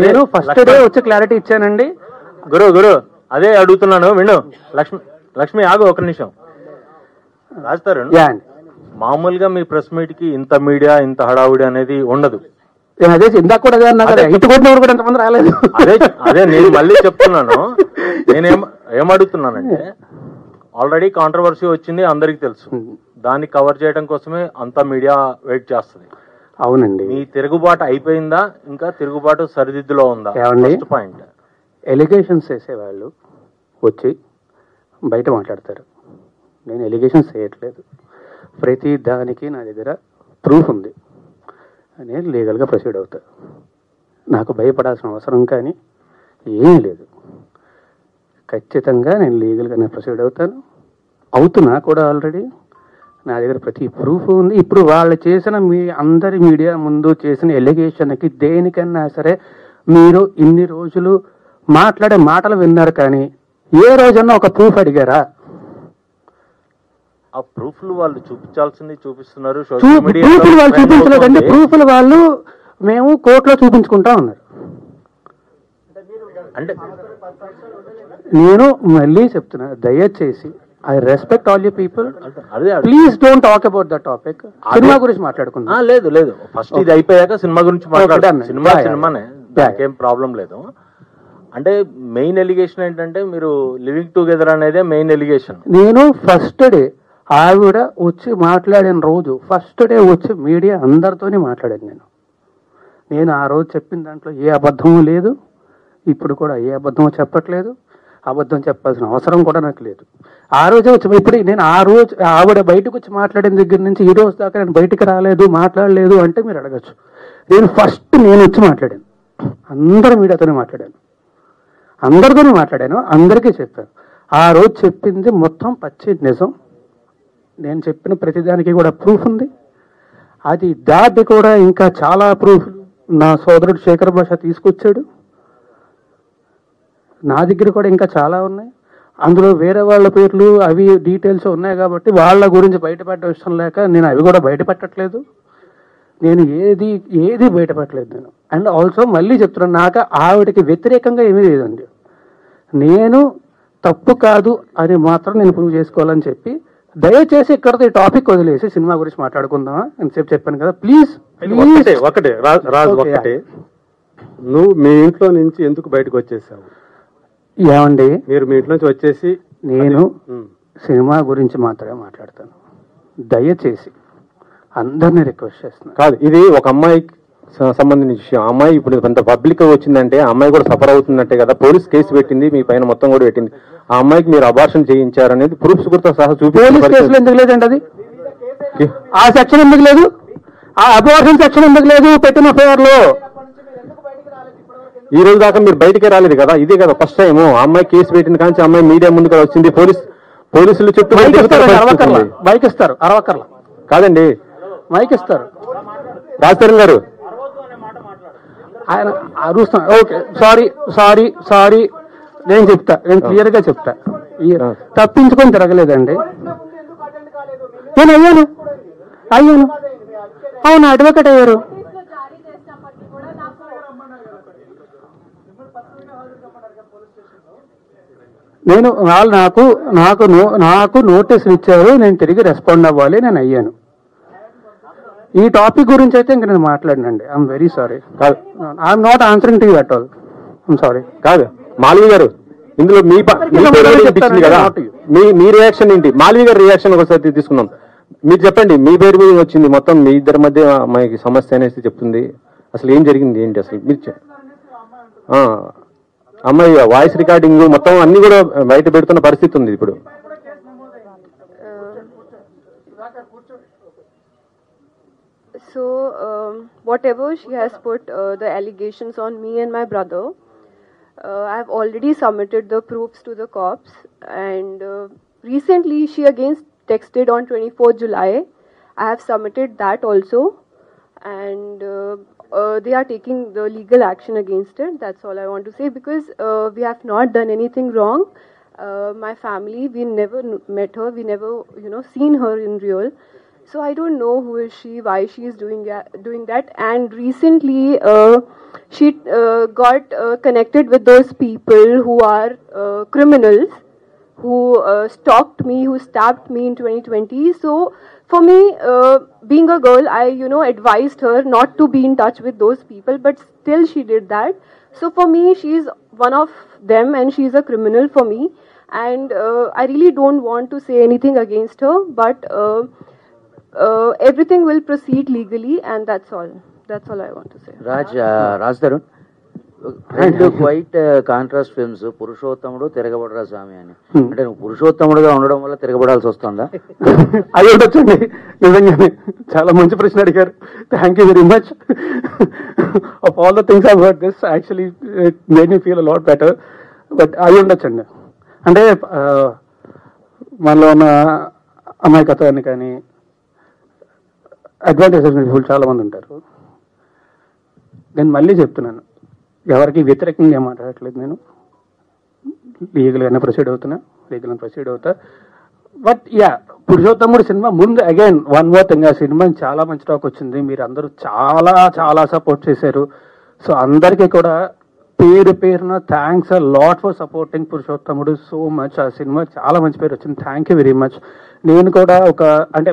నేను first day వచ్చి clarity ఇచ్చానండి. గురు అదే అడుగుతున్నాను విను. లక్ష్మి ఆగు ఒక నిమిషం. రాస్తారు మామూలుగా మీ ప్రెస్ మీట్ కి ఇంత మీడియా ఇంత హడావుడి అనేది ఉండదు. అదే ఇందాక కూడా అదే అన్నా కదా, ఇటు కొట్టినప్పుడు కూడా ఎంతమంది రాలేదు. అదే నేను మళ్ళీ చెప్తున్నాను. ఏమడుగుతున్నానంటే ఆల్రెడీ కాంట్రవర్సీ వచ్చింది అందరికి తెలుసు. దాన్ని కవర్ చేయడం కోసమే అంతా మీడియా వెయిట్ చేస్తుంది. అవునండి. మీ తిరుగుబాటు అయిపోయిందా, ఇంకా తిరుగుబాటు సరిదిద్దులో ఉందా? ఫస్ట్ పాయింట్, ఎలిగేషన్స్ వేసేవాళ్ళు వచ్చి బయట మాట్లాడతారు. నేను ఎలిగేషన్స్ చేయట్లేదు. ప్రతి దానికి నా దగ్గర ప్రూఫ్ ఉంది. నేను లీగల్గా ప్రొసీడ్ అవుతా. నాకు భయపడాల్సిన అవసరం కానీ ఏమీ లేదు. ఖచ్చితంగా నేను లీగల్గానే ప్రొసీడ్ అవుతున్నా కూడా. ఆల్రెడీ నా దగ్గర ప్రతి ప్రూఫ్ ఉంది. ఇప్పుడు వాళ్ళు చేసిన అందరి మీడియా ముందు చేసిన ఎలిగేషన్కి దేనికన్నా సరే మీరు ఇన్ని రోజులు మాట్లాడే మాటలు విన్నారు, కానీ ఏ రోజన్నా ఒక ప్రూఫ్ అడిగారా? ఆ ప్రూఫ్లు వాళ్ళు చూపించాల్సింది చూపిస్తున్నారు. ప్రూఫ్లు వాళ్ళు చూపించలేదండి. ప్రూఫ్లు వాళ్ళు మేము కోర్టులో చూపించుకుంటా ఉన్నారు. అంటే నేను మళ్ళీ చెప్తున్నా, దయచేసి I respect all you people, please don't talk about the topic. Cinema గురించి మాట్లాడుకుందాం. లేదు ఫస్ట్ ఇది అయిపోయాక సినిమా గురించి మాట్లాడదాం. సినిమానే దానికేం ప్రాబ్లం లేదు. అంటే మెయిన్ ఎలిగేషన్ ఏంటంటే మీరు లివింగ్ టుగెదర్ అనేదే మెయిన్ ఎలిగేషన్. నేను ఫస్ట్ డే ఆవిడ వచ్చి మాట్లాడిన రోజు, ఫస్ట్ డే వచ్చి మీడియా అందరితోనే మాట్లాడాను. నేను ఆ రోజు చెప్పిన దాంట్లో ఏ అబద్ధము లేదు. ఇప్పుడు కూడా ఏ అబద్ధమో చెప్పట్లేదు. అబద్ధం చెప్పాల్సిన అవసరం కూడా నాకు లేదు. ఆ రోజే వచ్చి ఇప్పుడు నేను ఆ రోజు ఆవిడ బయటకు వచ్చి మాట్లాడిన దగ్గర నుంచి ఈ రోజు దాకా నేను బయటికి రాలేదు, మాట్లాడలేదు అంటే మీరు అడగచ్చు. నేను వచ్చి మాట్లాడాను. అందరూ మీడియాతోనే మాట్లాడాను, అందరితోనే మాట్లాడాను, అందరికీ చెప్పాను. ఆ రోజు చెప్పింది మొత్తం పచ్చి నిజం. నేను చెప్పిన ప్రతిదానికి కూడా ప్రూఫ్ ఉంది. అది దాటి కూడా ఇంకా చాలా ప్రూఫ్ నా సోదరుడు శేఖర్ భాష తీసుకొచ్చాడు. నా దగ్గర కూడా ఇంకా చాలా ఉన్నాయి. అందులో వేరే వాళ్ళ పేర్లు అవి డీటెయిల్స్ ఉన్నాయి కాబట్టి వాళ్ళ గురించి బయటపెట్టడం ఇష్టం లేక నేను అవి కూడా బయటపెట్టట్లేదు. నేను ఏది బయటపెట్టలేదు నేను. అండ్ ఆల్సో మళ్ళీ చెప్తున్నాను, నాకు ఆవిడకి వ్యతిరేకంగా ఏమీ లేదండి. నేను తప్పు కాదు అని మాత్రం నేను ప్రూవ్ చేసుకోవాలని చెప్పి, దయచేసి ఇక్కడతో ఈ టాపిక్ వదిలేసి సినిమా గురించి మాట్లాడుకుందామా అని చెప్పాను కదా. ప్లీజ్ ఒకటే రాజు, ఒకటే, నువ్వు మీ ఇంట్లో నుంచి ఎందుకు బయటకు వచ్చేసావు? ఏమండి, మీరు మీ ఇంట్లో నుంచి వచ్చేసి నేను సినిమా గురించి మాత్రమే మాట్లాడతాను. దయచేసి అందరినీ రిక్వెస్ట్ చేస్తున్నాను. కాదు, ఇది ఒక అమ్మాయికి సంబంధించిన విషయం. అమ్మాయి ఇప్పుడు కొంత పబ్లిక్ వచ్చిందంటే అమ్మాయి కూడా సఫర్ అవుతుందంటే కదా. పోలీస్ కేసు పెట్టింది, మీ పైన మొత్తం కూడా పెట్టింది. ఆ అమ్మాయికి మీరు అబార్షన్ చేయించారనేది ప్రూఫ్స్ కూడా సహా పోలీస్ కేసులు ఎందుకు లేదండి? అది ఆ సెక్షన్ ఎందుకు లేదు? ఆ అబార్షన్ సెక్షన్ ఎందుకు లేదు పెట్టిన ఎఫ్ఐఆర్ లో? ఈ రోజు దాకా మీరు బయటికే రాలేదు కదా. ఇదే కదా ఫస్ట్ టైం అమ్మాయి కేసు పెట్టిన కానీ అమ్మాయి మీడియా ముందు కదా వచ్చింది. పోలీసులు చుట్టూ బైక్ ఇస్తారు, అరవకర్ల కాదండి, మైక్ ఇస్తారు. రాజతరణ్ గారు ఆయన అరుస్తున్నారు. ఓకే, సారీ నేను చెప్తా, నేను క్లియర్ గా చెప్తా. తప్పించుకొని తిరగలేదండి. నేను అయ్యాను. అవును, అడ్వకేట్ అయ్యారు. నేను వాళ్ళు నాకు నోటీసులు ఇచ్చారు, నేను తిరిగి రెస్పాండ్ అవ్వాలి, నేను అయ్యాను. ఈ టాపిక్ గురించి అయితే ఇంకా నేను మాట్లాడినండి. I'm very sorry. I'm not answering to you at all. I'm sorry. కాదు మాల్వి గారు, ఇందులో మీ కదా, మీ రియాక్షన్ ఏంటి? మాల్వి గారి రియాక్షన్ ఒకసారి తీసుకున్నాం. మీరు చెప్పండి, మీ పేరు మీద వచ్చింది మొత్తం మీ ఇద్దరి మధ్య అమ్మాయికి సమస్య అనేసి చెప్తుంది. అసలు ఏం జరిగింది ఏంటి అసలు? మీరు అమ్మాయి వాయిస్ రికార్డింగ్ మొత్తం అన్ని కూడా బయట పెడుతున్న పరిస్థితి ఉంది ఇప్పుడు. So whatever she has put the allegations on me and my brother, I have already submitted the proofs to the cops, and recently she again texted on 24th July. I have submitted that also, and they are taking the legal action against it. That's all I want to say, because we have not done anything wrong. My family, we never met her, we never seen her in real. So I don't know who is she, why she is doing that. And recently, she got connected with those people who are criminals, who stalked me, who stabbed me in 2020. So for me, being a girl, I advised her not to be in touch with those people, but still she did that. So for me, she is one of them, and she is a criminal for me. And I really don't want to say anything against her, but everything will proceed legally, and that's all I want to say. Raj Tarun, రెండు quiet contrast films, పురుషోత్తముడు, తిరగబడరా స్వామి అని. అంటే నువ్వు పురుషోత్తముడుగా ఉండడం వల్ల తిరగబడాల్సి వస్తుందా? అది ఉండొచ్చండి. నిజంగానే చాలా మంచి ప్రశ్న అడిగారు. Thank you very much. Of all the things I heard this actually it made me feel a lot better. But అది ఉండొచ్చండి. అంటే మనలో ఉన్న అమాయకత్వాన్ని కానీ అడ్వాంటేజెస్ పీపుల్ చాలా మంది ఉంటారు. నేను మళ్ళీ చెప్తున్నాను, ఎవరికి వ్యతిరేకంగా మాట్లాడట్లేదు. నేను లీగల్గానే ప్రొసీడ్ అవుతా. బట్ యా, పురుషోత్తముడు సినిమా ముందు అగైన్ వన్ మోర్ థింగ్, ఆ సినిమా చాలా మంచి టాక్ వచ్చింది. మీరు అందరూ చాలా చాలా సపోర్ట్ చేశారు. సో అందరికీ కూడా పేరు పేరున thanks a lot for supporting పురుషోత్తముడు సో మచ్. ఆ సినిమా చాలా మంచి పేరు వచ్చింది. Thank you very much. నేను కూడా అంటే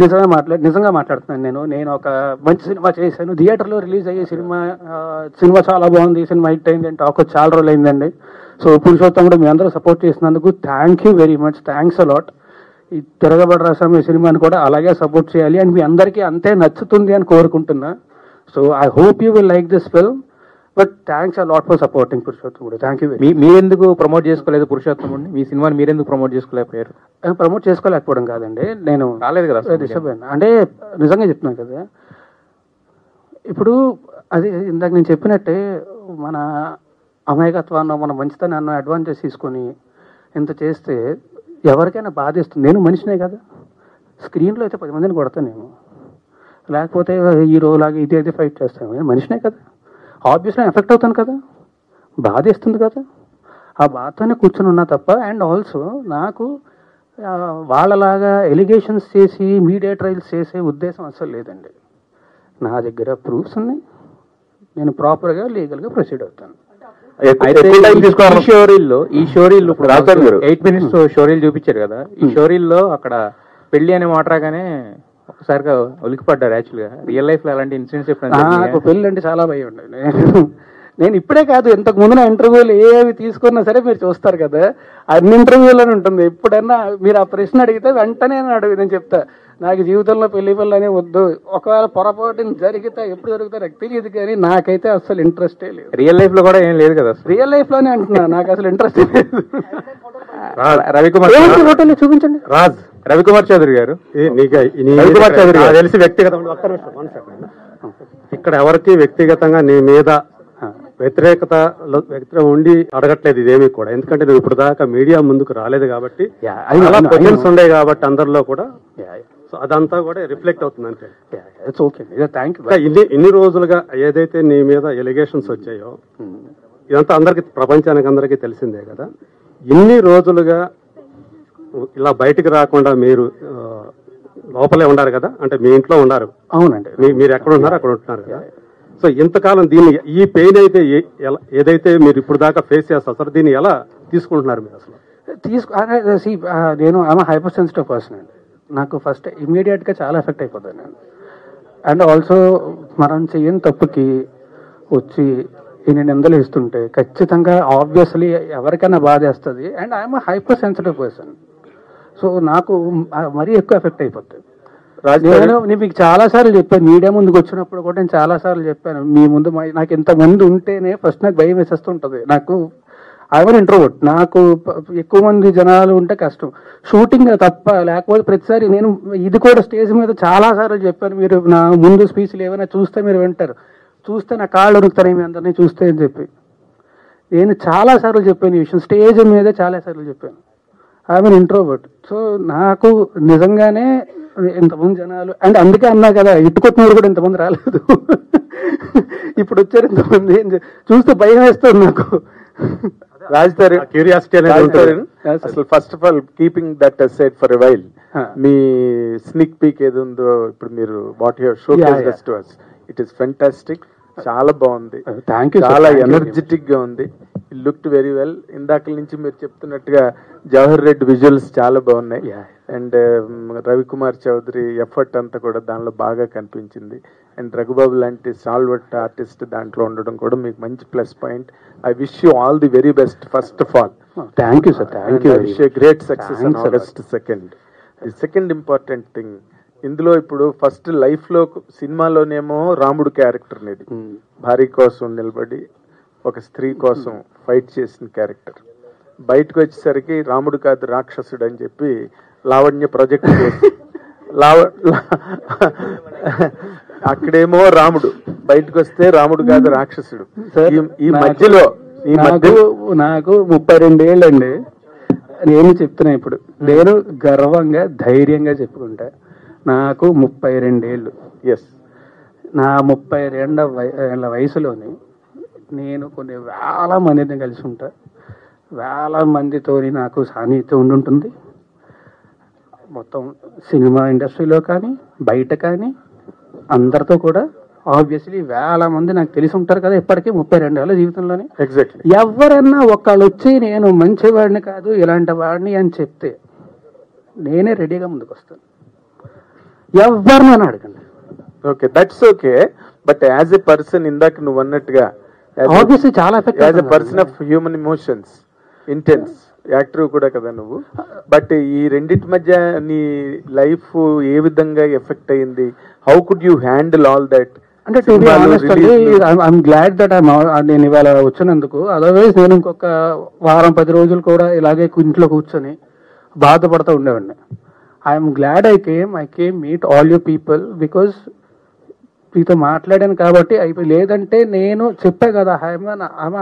నిజంగా మాట్లాడుతున్నాను. నేను ఒక మంచి సినిమా చేశాను. థియేటర్లో రిలీజ్ అయ్యే సినిమా చాలా బాగుంది, సినిమా హిట్ అయింది అంటే టాక్ చాలా రోజులు అయిందండి. సో పురుషోత్తముడు మీ అందరూ సపోర్ట్ చేసినందుకు thank you very much. Thanks a lot. ఈ తిరగబడరా స్వామి సినిమాని కూడా అలాగే సపోర్ట్ చేయాలి, అండ్ మీ అందరికీ అంతే నచ్చుతుంది అని కోరుకుంటున్నా. So I hope you will like this film. But thanks a lot for supporting Purushothamudu. Thank you. మీరెందుకు ప్రమోట్ చేసుకోలేదు పురుషోత్తముడిని? మీ సినిమాని మీరెందుకు ప్రమోట్ చేసుకోలేకపోయారు? ప్రమోట్ చేసుకోలేకపోవడం కాదండి, నేను రాలేదు కదా, డిస్టర్బ్ అయినా. అంటే నిజంగా చెప్తున్నాను కదా, ఇప్పుడు అది ఇందాక నేను చెప్పినట్టే మన అమాయకత్వాన్ని, మన మంచితనాన్ని అడ్వాంటేజ్ తీసుకొని ఇంత చేస్తే ఎవరికైనా బాధేస్తుంది. నేను మనిషినే కదా, స్క్రీన్లో అయితే 10 మందిని కొడతానేమో, లేకపోతే హీరోలాగా ఇది ఫైట్ చేస్తాను. నేను మనిషినే కదా, ఆబ్వియస్లీ ఎఫెక్ట్ అవుతాను కదా, బాధేస్తుంది కదా. ఆ బాధతోనే కూర్చొని ఉన్నా తప్ప. అండ్ ఆల్సో నాకు వాళ్ళలాగా ఎలిగేషన్స్ చేసి మీడియా ట్రయల్స్ చేసే ఉద్దేశం అసలు లేదండి. నా దగ్గర ప్రూఫ్స్ ఉన్నాయి, నేను ప్రాపర్గా లీగల్గా ప్రొసీడ్ అవుతాను. ఈ షోరీల్లో ఇప్పుడు 8 minutes షోరీలు చూపించారు కదా, ఈ షోరీల్లో అక్కడ పెళ్లి అనే మాట రాగానే ఒకసారిగా ఉలికిపడ్డారు. యాక్చువల్గా రియల్ లైఫ్ లో అలాంటి ఇన్సిడెంట్స్ ఎప్పుడైనా? నాకు పెళ్ళి అంటే చాలా భయం ఉండదు. నేను ఇప్పుడే కాదు, ఇంతకు ముందు నా ఇంటర్వ్యూలు ఏవి తీసుకున్నా సరే మీరు చూస్తారు కదా, అన్ని ఇంటర్వ్యూలోనే ఉంటుంది. ఎప్పుడన్నా మీరు ఆ ప్రశ్న అడిగితే వెంటనే నేను చెప్తా, నాకు జీవితంలో పెళ్లి అనే వద్దు. ఒకవేళ పొరపాటుని జరిగితే ఎప్పుడు జరుగుతా నాకు తెలియదు, కానీ నాకైతే అసలు ఇంట్రెస్టే లేదు. రియల్ లైఫ్ లో కూడా ఏం లేదు కదా? రియల్ లైఫ్ లోనే అంటున్నా, నాకు అసలు ఇంట్రెస్ట్ లేదు. రవికుమార్ ఫోటోలు చూపించండి. రవికుమార్ చౌదరి గారు, తెలిసి వ్యక్తిగతంగా ఇక్కడ ఎవరికి వ్యక్తిగతంగా నీ మీద వ్యతిరేకత ఉండి అడగట్లేదు ఇదేమీ కూడా. ఎందుకంటే నువ్వు ఇప్పుడు దాకా మీడియా ముందుకు రాలేదు కాబట్టి, క్వశ్చన్స్ ఉండే కాబట్టి అందరిలో కూడా, సో అదంతా కూడా రిఫ్లెక్ట్ అవుతుంది అంతే. ఇన్ని రోజులుగా ఏదైతే నీ మీద ఎలిగేషన్స్ వచ్చాయో ఇదంతా అందరికి, ప్రపంచానికి అందరికీ తెలిసిందే కదా. ఇన్ని రోజులుగా ఇలా బయటికి రాకుండా మీరు లోపలే ఉన్నారు కదా, అంటే మీ ఇంట్లో ఉన్నారు. అవునండి, మీరు ఎక్కడ ఉన్నారు అక్కడ ఉంటున్నారు కదా. సో ఇంతకాలం దీన్ని, ఈ పెయిన్ అయితే ఏదైతే మీరు ఇప్పుడు దాకా ఫేస్ చేస్తారు, దీన్ని ఎలా తీసుకుంటున్నారు మీరు అసలు? నేను ఆమె హైపర్ సెన్సిటివ్ పర్సన్ అండి. నాకు ఫస్ట్ ఇమీడియట్ గా చాలా ఎఫెక్ట్ అయిపోతాను నేను. అండ్ ఆల్సో మనం చెయ్యని తప్పుకి వచ్చి ఇన్ని నిందలు ఇస్తుంటే ఖచ్చితంగా ఆబ్వియస్లీ ఎవరికైనా బాధ వేస్తుంది. And I'm hyper sensitive person. So నాకు మరీ ఎక్కువ ఎఫెక్ట్ అయిపోతుంది. నేను మీకు చాలా సార్లు చెప్పాను, మీడియా ముందుకు వచ్చినప్పుడు కూడా నేను చాలా సార్లు చెప్పాను, మీ ముందు నాకు ఇంతమంది ఉంటేనే ఫస్ట్ నాకు భయం వేసేస్తుంటది. నాకు ఐవన్ ఇంట్రోవర్ట్, నాకు ఎక్కువ మంది జనాలు ఉంటే కష్టం. షూటింగ్ తప్ప, లేకపోతే ప్రతిసారి నేను ఇది కూడా స్టేజ్ మీద చాలా సార్లు చెప్పాను, మీరు నా ముందు స్పీచ్లు ఏమైనా చూస్తే మీరు వింటారు, చూస్తే నా కాళ్ళు ఉరుకుతారు మీ అందరినీ చూస్తే అని చెప్పి నేను చాలా సార్లు చెప్పాను ఈ విషయం. స్టేజ్ మీద చాలా సార్లు చెప్పాను, ఐవన్ ఇంట్రోవర్ట్. సో నాకు నిజంగానే ఇంతమంది జనాలు, అండ్ అందుకే అన్నా కదా ఇట్టుకొట్టినోడు కూడా ఇంతమంది రాలేదు, ఇప్పుడు వచ్చారు ఇంతమంది చూస్తే భయం వేస్తుంది నాకు. రాజధాని క్యూరియాసిటీ అనేది ఉంటుంది. అసలు first of all keeping that aside for a while, me స్నిక్ peak ఏది ఉందో ఇప్పుడు మీరు what your show case to us, it is fantastic, చాలా బాగుంది, చాలా ఎనర్జెటిక్ గా ఉంది, ఇట్ లుక్డ్ వెరీ వెల్. ఇందాక నుంచి మీరు చెప్తున్నట్టుగా జవహర్ రెడ్డి విజువల్స్ చాలా బాగున్నాయి, అండ్ రవికుమార్ చౌదరి ఎఫర్ట్ అంతా కూడా దానిలో బాగా కనిపించింది, అండ్ రఘుబాబు లాంటి స్టాల్వర్ట్ ఆర్టిస్ట్ దాంట్లో ఉండడం కూడా మీకు మంచి plus point. I wish you all the very best first of all. Thank you sir, thank you. Wish you great success on August 2nd. The second important thing ఇందులో, ఇప్పుడు first life లో సినిమాలోనేమో రాముడు character అనేది భార్య కోసం నిలబడి ఒక స్త్రీ కోసం ఫైట్ చేసిన క్యారెక్టర్, బయటకు వచ్చేసరికి రాముడు కాదు రాక్షసుడు అని చెప్పి లావణ్య ప్రొజెక్ట్ చేసి అక్కడేమో రాముడు, బయటకు వస్తే రాముడు కాదు రాక్షసుడు. ఈ మధ్యలో నాకు 32 ఏళ్ళండి. నేను చెప్తున్నా ఇప్పుడు, నేను గర్వంగా ధైర్యంగా చెప్పుకుంటా, నాకు 32 ఏళ్ళు. ఎస్, నా 32 ఏళ్ల వయసులోని నేను కొన్ని వేల మందిని కలిసి ఉంటా, వేల మందితో నాకు సాన్నిహిత్యం ఉండుంటుంది. మొత్తం సినిమా ఇండస్ట్రీలో కానీ బయట కానీ అందరితో కూడా ఆబ్వియస్లీ వేల మంది నాకు తెలిసి ఉంటారు కదా ఇప్పటికీ 32 ఏళ్ళ జీవితంలోనే. ఎగ్జాక్ట్లీ. ఎవరన్నా ఒకళ్ళు వచ్చి నేను మంచివాడిని కాదు ఇలాంటి వాడిని అని చెప్తే నేనే రెడీగా ముందుకు వస్తాను, ఎవరినైనా అడగండి. Okay, that's okay. But as a person, ఇందాక నువ్వు అన్నట్టుగా ఆబ్వియస్లీ చాలా effect, as a person of human emotions, intense actor కూడా కదా నువ్వు. బట్ ఈ రెండింటి మధ్య నీ లైఫ్ ఏ విధంగా ఎఫెక్ట్ అయింది? How could you handle all that? అంటే టు బి ఆనెస్ట్ అండి, ఐఎమ్ గ్లాడ్ దట్ నేను ఇవాళ వచ్చినందుకు. అదర్వైజ్ నేను ఇంకొక వారం 10 రోజులు కూడా ఇలాగే ఇంట్లో కూర్చొని బాధపడుతూ ఉండేవాడిని. I'm glad I came meet all you people, because మీతో మాట్లాడాను కాబట్టి అయిపోయి. లేదంటే నేను చెప్పా కదా, ఐఎమ్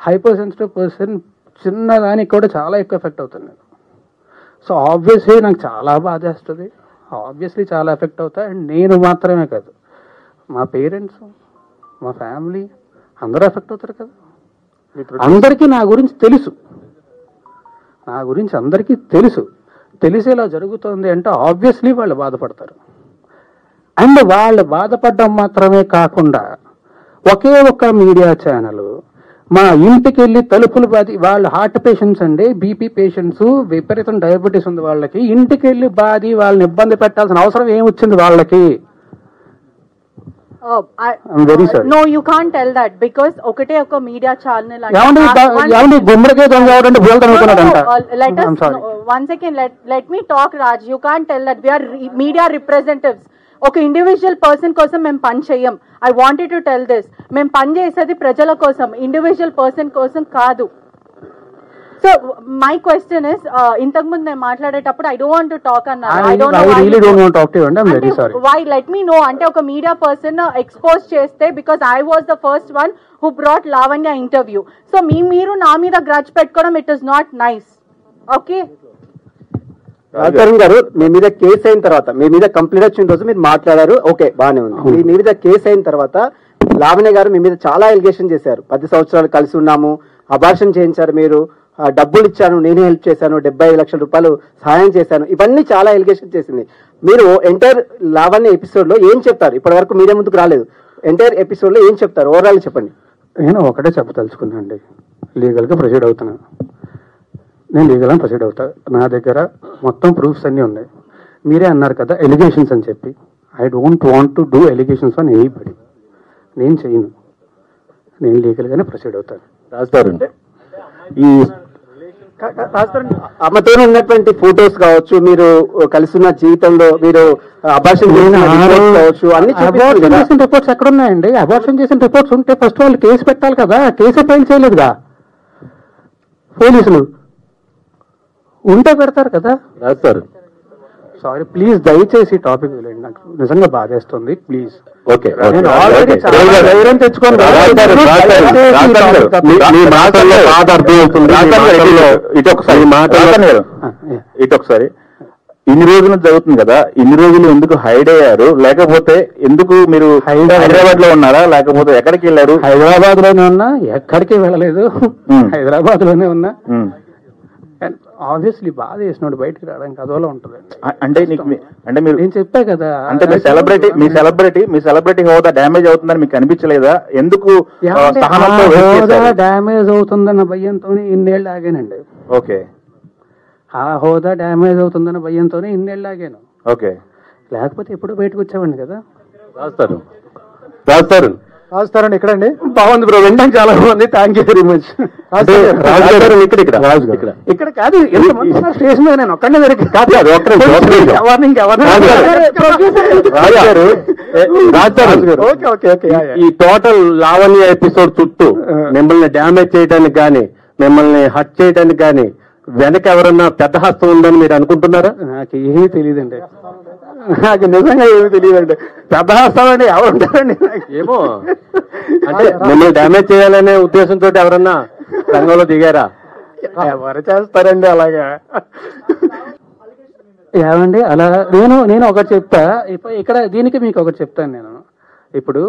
హైపర్ సెన్సిటివ్ పర్సన్, చిన్నదానికి కూడా చాలా ఎక్కువ ఎఫెక్ట్ అవుతుంది నేను. సో ఆబ్వియస్లీ నాకు చాలా బాధేస్తుంది, ఆబ్వియస్లీ చాలా ఎఫెక్ట్ అవుతా. అండ్ నేను మాత్రమే కాదు, మా పేరెంట్స్, మా ఫ్యామిలీ అందరూ ఎఫెక్ట్ అవుతారు కదా. అందరికీ నా గురించి తెలుసు, నా గురించి అందరికీ తెలుసు. తెలిసేలా జరుగుతుంది అంటే ఆబ్వియస్లీ వాళ్ళు బాధపడతారు. అండ్ వాళ్ళు బాధపడడం మాత్రమే కాకుండా ఒకే ఒక్క మీడియా ఛానల్ మా ఇంటికి వెళ్ళి తలుపులు బాది, వాళ్ళు హార్ట్ పేషెంట్స్ అండి, బీపీ పేషెంట్స్, విపరీతం డయాబెటీస్ ఉంది వాళ్ళకి, ఇంటికి వెళ్ళి బాది వాళ్ళని ఇబ్బంది పెట్టాల్సిన అవసరం ఏమొచ్చింది వాళ్ళకి? Very sorry. No, you can't tell that because ఒకటే ఒక మీడియా ఛానల్ అంటే గుమ్మడికే దొంగ ఎవరంటే బోల్ దొంగకున్నాడంట. One second, let me talk, Raj. You can't tell that we are media representatives. ఒక ఇండివిజువల్ పర్సన్ కోసం మేము పని చెయ్యం. I wanted to tell this. మేము పని చేసేది ప్రజల కోసం, ఇండివిజువల్ పర్సన్ కోసం కాదు. సో మై క్వశ్చన్ ఇస్, ఇంతకు ముందు నేను మాట్లాడేటప్పుడు I don't want to talk అన్నారు. వై లెట్ మీ నో అంటే ఒక మీడియా పర్సన్ ఎక్స్పోజ్ చేస్తే, because I was the first one who brought Lavanya interview. So మీరు నా మీద గ్రడ్జ్ పెట్టుకోవడం it is not nice. Okay Rajaram గారు, మీ మీద కేసు అయిన తర్వాత, మీ మీద కంప్లైంట్ వచ్చిన రోజు మీరు మాట్లాడారు, ఓకే బానే ఉంది. మీ మీద కేసు అయిన తర్వాత లావణ్య గారు మీ మీద చాలా ఎలిగేషన్ చేశారు. 10 సంవత్సరాలు కలిసి ఉన్నాము, అబార్షన్ చేయించారు, మీరు డబ్బులు ఇచ్చాను, నేనే హెల్ప్ చేశాను, 75 లక్షల రూపాయలు సహాయం చేశాను, ఇవన్నీ చాలా ఎలిగేషన్ చేసింది. మీరు ఎంటైర్ లావణ్య ఎపిసోడ్ లో ఏం చెప్తారు? ఇప్పటి వరకు మీడియా ముందుకు రాలేదు, ఎంటైర్ ఎపిసోడ్ లో ఏం చెప్తారు? ఓవరాల్ చెప్పండి. నేను ఒకటే చెప్పదలుచుకున్నా అండి, లీగల్ గా ప్రొసీడ్ అవుతున్నాను. నేను లీగల్గా ప్రొసీడ్ అవుతా, నా దగ్గర మొత్తం ప్రూఫ్స్ అన్నీ ఉన్నాయి. మీరే అన్నారు కదా ఎలిగేషన్స్ అని చెప్పి, I don't want to do allegations on anybody. నేను చేయను, నేను లీగల్గానే ప్రొసీడ్ అవుతాను. రాస్తారు ఈ అమ్మతో ఉన్నటువంటి ఫొటోస్ కావచ్చు, మీరు కలిసి ఉన్న జీవితంలో మీరు అబార్షన్ కావచ్చు, అన్ని చేసిన రిపోర్ట్స్ ఎక్కడ ఉన్నాయండి? అబార్షన్ చేసిన రిపోర్ట్స్ ఉంటే ఫస్ట్ వాళ్ళు కేసు పెట్టాలి కదా, కేసే ఫైల్ చేయలేదుగా పోలీసులు. ఉంటే పెడతారు కదా. రాస్తారు. సారీ ప్లీజ్, దయచేసి టాపిక్ వెళ్ళండి, నాకు నిజంగా బాధేస్తుంది ప్లీజ్. ఓకే, నేను ఆల్రెడీ చాలా ధైర్యం తెచ్చుకోండి. ఇటొకసారి ఇన్ని రోజులు జరుగుతుంది కదా, ఇన్ని రోజులు ఎందుకు హైడ్ అయ్యారు? లేకపోతే ఎందుకు మీరు హైదరాబాద్ లో ఉన్నారా, లేకపోతే ఎక్కడికి వెళ్ళారు? హైదరాబాద్ లోనే ఉన్నా, ఎక్కడికి వెళ్ళలేదు, హైదరాబాద్ లోనే ఉన్నా. ఆబ్వియస్లీ బాధ చేసినాడు, బయటకు రావడానికి అదోలా ఉంటుంది. అంటే అంటే మీరు నేను చెప్పా కదా, అంటే మీ సెలబ్రిటీ హోదా డ్యామేజ్ అవుతుందని మీకు అనిపించలేదా? ఎందుకు డ్యామేజ్ అవుతుందన్న భయంతో ఇన్నేళ్ళు ఆగానండి. ఓకే, ఆ హోదా డ్యామేజ్ అవుతుందన్న భయంతోనే ఇన్నేళ్ళు ఆగాను. ఓకే, లేకపోతే ఎప్పుడు బయటకు వచ్చామండి కదా. రాజుతారని ఇక్కడండి. బాగుంది బ్రో, వినడానికి చాలా బాగుంది. Thank you very much. ఇక్కడ కాదు, స్టేషన్ మీద నేను ఒక్కడే ఈ టోటల్ లావణ్య ఎపిసోడ్ చుట్టూ మిమ్మల్ని డ్యామేజ్ చేయడానికి కానీ, మిమ్మల్ని హట్ చేయడానికి కానీ వెనక ఎవరన్నా పెద్ద హస్తం ఉందని మీరు అనుకుంటున్నారా? నాకు ఏమీ తెలియదండి, నాకు నిజంగా ఏమీ తెలియదండి. పెద్ద హస్తం అంటే ఎవరు ఉంటారండి? ఏమో, అంటే మిమ్మల్ని డ్యామేజ్ చేయాలనే ఉద్దేశంతో ఎవరన్నా రంగంలో దిగారా? ఎవరు చేస్తారండి అలాగా? ఏమండి అలా నేను ఒకటి చెప్తా. ఇక్కడ దీనికి మీకు ఒకటి చెప్తాను నేను. ఇప్పుడు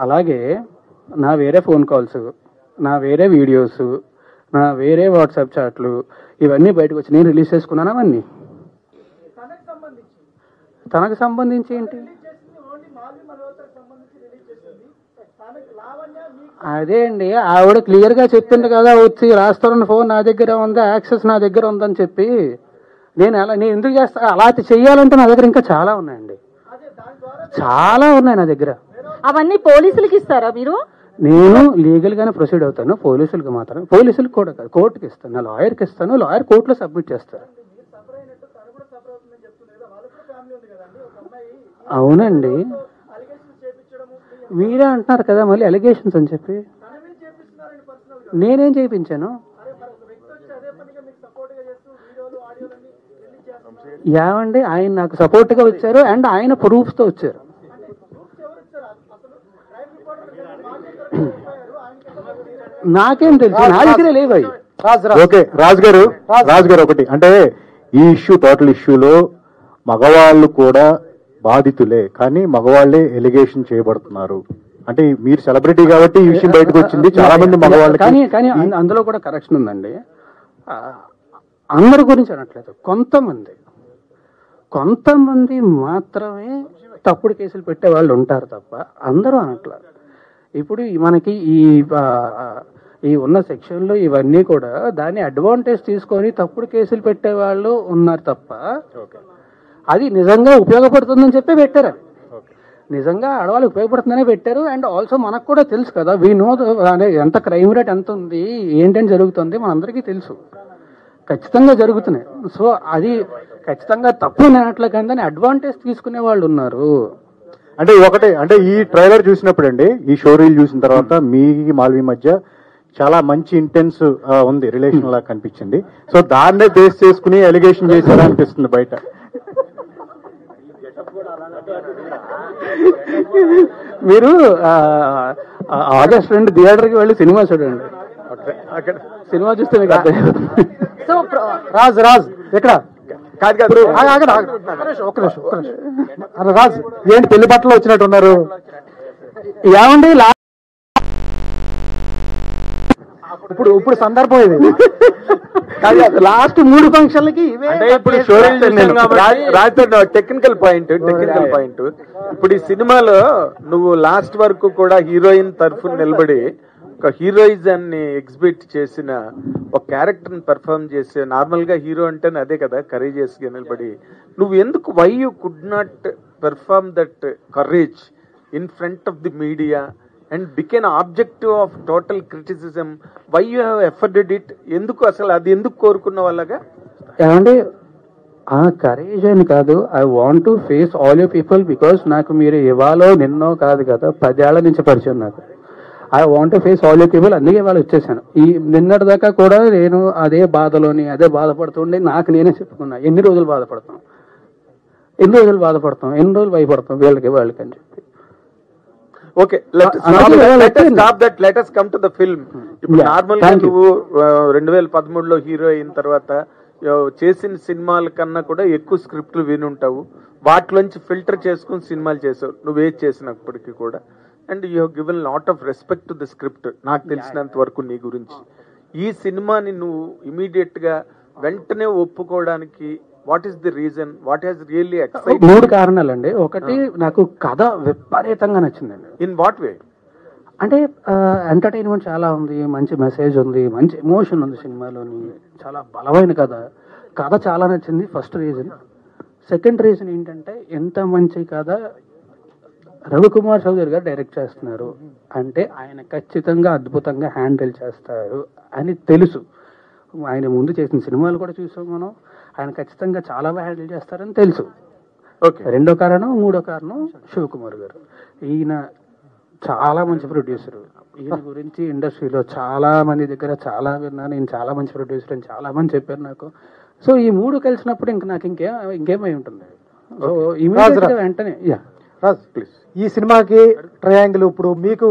అలాగే నా వేరే ఫోన్ కాల్స్, నా వేరే వీడియోస్, నా వేరే వాట్సాప్ చాట్లు ఇవన్నీ బయటకు వచ్చి నేను రిలీజ్ చేసుకున్నాను. అవన్నీ తనకు సంబంధించి ఏంటి? అదే అండి, ఆవిడ క్లియర్ గా చెప్పింది కదా, వచ్చి రాస్తారన్న ఫోన్ నా దగ్గర ఉంది, యాక్సెస్ నా దగ్గర ఉందని చెప్పి. నేను ఎందుకు చేస్తా? అలా చెయ్యాలంటే నా దగ్గర ఇంకా చాలా ఉన్నాయండి, చాలా ఉన్నాయి నా దగ్గర. అవన్నీ పోలీసులకి ఇస్తారా మీరు? నేను లీగల్ గానే ప్రొసీడ్ అవుతాను. పోలీసులకు మాత్రం, పోలీసులకు కూడా కాదు, కోర్టుకి ఇస్తాను, నా లాయర్కి ఇస్తాను, లాయర్ కోర్టులో సబ్మిట్ చేస్తారు. అవునండి, మీరే అంటున్నారు కదా మళ్ళీ అలిగేషన్స్ అని చెప్పి. నేనేం చేయించాను? ఏమండి, ఆయన నాకు సపోర్ట్ గా వచ్చారు అండ్ ఆయన ప్రూఫ్స్ తో వచ్చారు. నాకేం తెలుసు, నా దగ్గరే లేవు అవి. ఓకే రాజు గారు ఒకటి అంటే ఈ ఇష్యూ, టోటల్ ఇష్యూలో మగవాళ్ళు కూడా బాధితులే, కానీ మగవాళ్లే ఎలిగేషన్ చేయబడుతున్నారు. అంటే మీరు సెలబ్రిటీ కాబట్టి ఈ విషయం బయటకు వచ్చింది, చాలా మంది మగవాళ్ళు. కానీ అందులో కూడా కరెక్షన్ ఉందండి. అందరి గురించి అనట్లేదు, కొంతమంది మాత్రమే తప్పుడు కేసులు పెట్టే వాళ్ళు ఉంటారు తప్ప అందరూ అనట్లేదు. ఇప్పుడు మనకి ఈ ఉన్న సెక్షన్లో ఇవన్నీ కూడా దాన్ని అడ్వాంటేజ్ తీసుకొని తప్పుడు కేసులు పెట్టే వాళ్ళు ఉన్నారు తప్ప, అది నిజంగా ఉపయోగపడుతుందని చెప్పి పెట్టారు. నిజంగా ఆడవాళ్ళకి ఉపయోగపడుతుందనే పెట్టారు. అండ్ ఆల్సో మనకు కూడా తెలుసు కదా, వీ నో ఎంత క్రైమ్ రేట్ ఎంత ఉంది, ఏంటని జరుగుతుంది మనందరికీ తెలుసు, ఖచ్చితంగా జరుగుతున్నాయి. సో అది ఖచ్చితంగా తప్పు నేనట్లే, కానీ దాన్ని అడ్వాంటేజ్ తీసుకునే వాళ్ళు ఉన్నారు. అంటే ఒకటే, అంటే ఈ ట్రైలర్ చూసినప్పుడు అండి, ఈ షో రీల్ చూసిన తర్వాత మీ మాల్వి మధ్య చాలా మంచి ఇంటెన్స్ ఉంది, రిలేషన్ లాగా కనిపించింది. సో దాన్నే బేస్ చేసుకుని ఎలిగేషన్ చేశారా అనిపిస్తుంది బయట. మీరు ఆగస్ట్ 2 థియేటర్కి వెళ్ళి సినిమా చూడండి, అక్కడ సినిమా చూస్తే మీకు అర్థమవుతుంది. సో రాజ్ ఎక్కడ రాజ్ ఏంటి పెళ్లి బట్టలు వచ్చినట్టున్నారు? ఏమండి ఇప్పుడు సందర్భం ఇది. లాస్ట్ 3 ఫంక్షన్లకి టెక్నికల్ పాయింట్ ఇప్పుడు ఈ సినిమాలో నువ్వు లాస్ట్ వరకు కూడా హీరోయిన్ తరఫున నిలబడి ఒక హీరోయిజం ని ఎగ్జిబిట్ చేసిన ఒక క్యారెక్టర్ ని పెర్ఫార్మ్ చేసే, నార్మల్ గా హీరో అంటే అదే కదా, కరేజియస్ గా నిలబడి నువ్వు ఎందుకు, why you could not perform that courage in front of the media and became objective of total criticism? Why you have efforted it? ఎందుకు అసలు అది ఎందుకు కోరుకున్న వాళ్ళగా? ఏమండి, కరేజ్ అని కాదు, I want to face all you people. Because నాకు మీరు ఇవాళ నిన్నో కాదు కదా, 10 ఏళ్ల నుంచి పరిచయం నాకు. I want to face all you people, అందుకే వాళ్ళు వచ్చేసాను. ఈ నిన్నటి దాకా కూడా నేను అదే బాధలోని అదే బాధపడుతుండే నాకు నేనే చెప్పుకున్నా, ఎన్ని రోజులు బాధపడతాం, ఎన్ని రోజులు భయపడతాం వీళ్ళకి వాళ్ళకి అని చెప్పి. Okay, let us come to the film. ఇప్పుడు నార్మల్ గా నువ్వు 2013లో హీరో అయిన తర్వాత చేసిన సినిమాల కన్నా కూడా ఎక్కువ స్క్రిప్ట్లు వినుంటావు, వాటిలోంచి ఫిల్టర్ చేసుకుని సినిమాలు చేసావు నువ్వేది చేసినప్పటికీ కూడా. And you have given lot of respect to the script నాకు తెలిసినంత వరకు నీ గురించి. ఈ సినిమాని నువ్వు ఇమీడియట్ గా వెంటనే ఒప్పుకోవడానికి what is the reason, what has really excited? 3 కారణాలండి. ఒకటి, నాకు కథ విపరీతంగా నచ్చిందండి. In what way? అంటే ఎంటర్టైన్మెంట్ చాలా ఉంది, మంచి మెసేజ్ ఉంది, మంచి ఎమోషన్ ఉంది సినిమాలోని, చాలా బలమైన కథ చాలా నచ్చింది. First reason. సెకండ్ రీజన్ ఏంటంటే, ఎంత మంచి కథ రవికుమార్ చౌదరి గారు డైరెక్ట్ చేస్తున్నారు అంటే ఆయన ఖచ్చితంగా అద్భుతంగా హ్యాండిల్ చేస్తారు అని తెలుసు. ఆయన ముందు చేసిన సినిమాలు కూడా చూసాం మనం, ఆయన ఖచ్చితంగా చాలా బాగా హ్యాండిల్ చేస్తారని తెలుసు. ఓకే. 2వ కారణం, 3వ కారణం శివకుమార్ గారు. ఈయన చాలా మంచి ప్రొడ్యూసర్. ఈయన గురించి ఇండస్ట్రీలో చాలా మంది దగ్గర చాలా విన్నాను. ఈయన చాలా మంచి ప్రొడ్యూసర్ అని చాలా మంది చెప్పారు నాకు. సో ఈ 3 కలిసినప్పుడు ఇంక నాకు ఇంకేమై ఉంటుంది. సో ఇమీడియట్గా వెంటనే రాజ్ ప్లీజ్. ఈ సినిమాకి ట్రయాంగిల్ ఇప్పుడు మీకు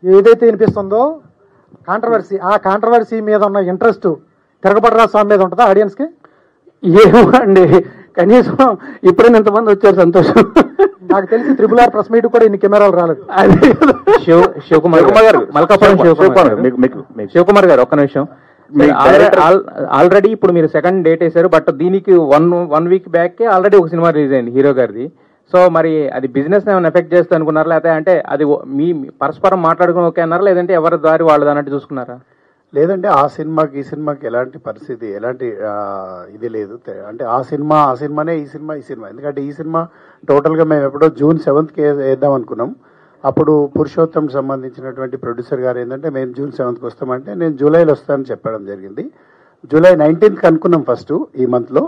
ఏదైతే వినిపిస్తుందో కాంట్రవర్సీ, ఆ కాంట్రవర్సీ మీద ఉన్న ఇంట్రెస్ట్ తిరగబడరా స్వామి మీద ఉంటుందా ఆడియన్స్ కి? ఏమో అండి, కనీసం ఇప్పుడైనా ఎంతమంది వచ్చారు, సంతోషం. నాకు తెలిసి RRR ప్రెస్ మీట్ కూడా ఇన్ని కెమెరాలు రాలేదు. శివకుమార్ గారు ఒక్క నిమిషం. ఆల్రెడీ ఇప్పుడు మీరు సెకండ్ డేట్ వేశారు, బట్ దీనికి వన్ వీక్ బ్యాక్ ఆల్రెడీ ఒక సినిమా రిలీజ్ అయింది హీరో గారిది. సో మరి అది బిజినెస్ ఏమైనా ఎఫెక్ట్ చేస్తా అనుకున్నారా, లేకపోతే అంటే అది మీ పరస్పరం మాట్లాడుకుని ఓకే అన్నారా, లేదంటే ఎవరి దారి వాళ్ళది అన్నట్టు చూసుకున్నారా? లేదంటే ఆ సినిమాకి ఈ సినిమాకి ఎలాంటి పరిస్థితి, ఎలాంటి ఇది లేదు. అంటే ఆ సినిమానే ఈ సినిమా. ఎందుకంటే ఈ సినిమా టోటల్గా మేము ఎప్పుడో June 7th వేద్దాం అనుకున్నాం. అప్పుడు పురుషోత్తం సంబంధించినటువంటి ప్రొడ్యూసర్ గారు ఏంటంటే మేము June 7th వస్తామంటే నేను జూలైలో వస్తానని చెప్పడం జరిగింది. July 19th అనుకున్నాం ఫస్ట్ ఈ మంత్లో.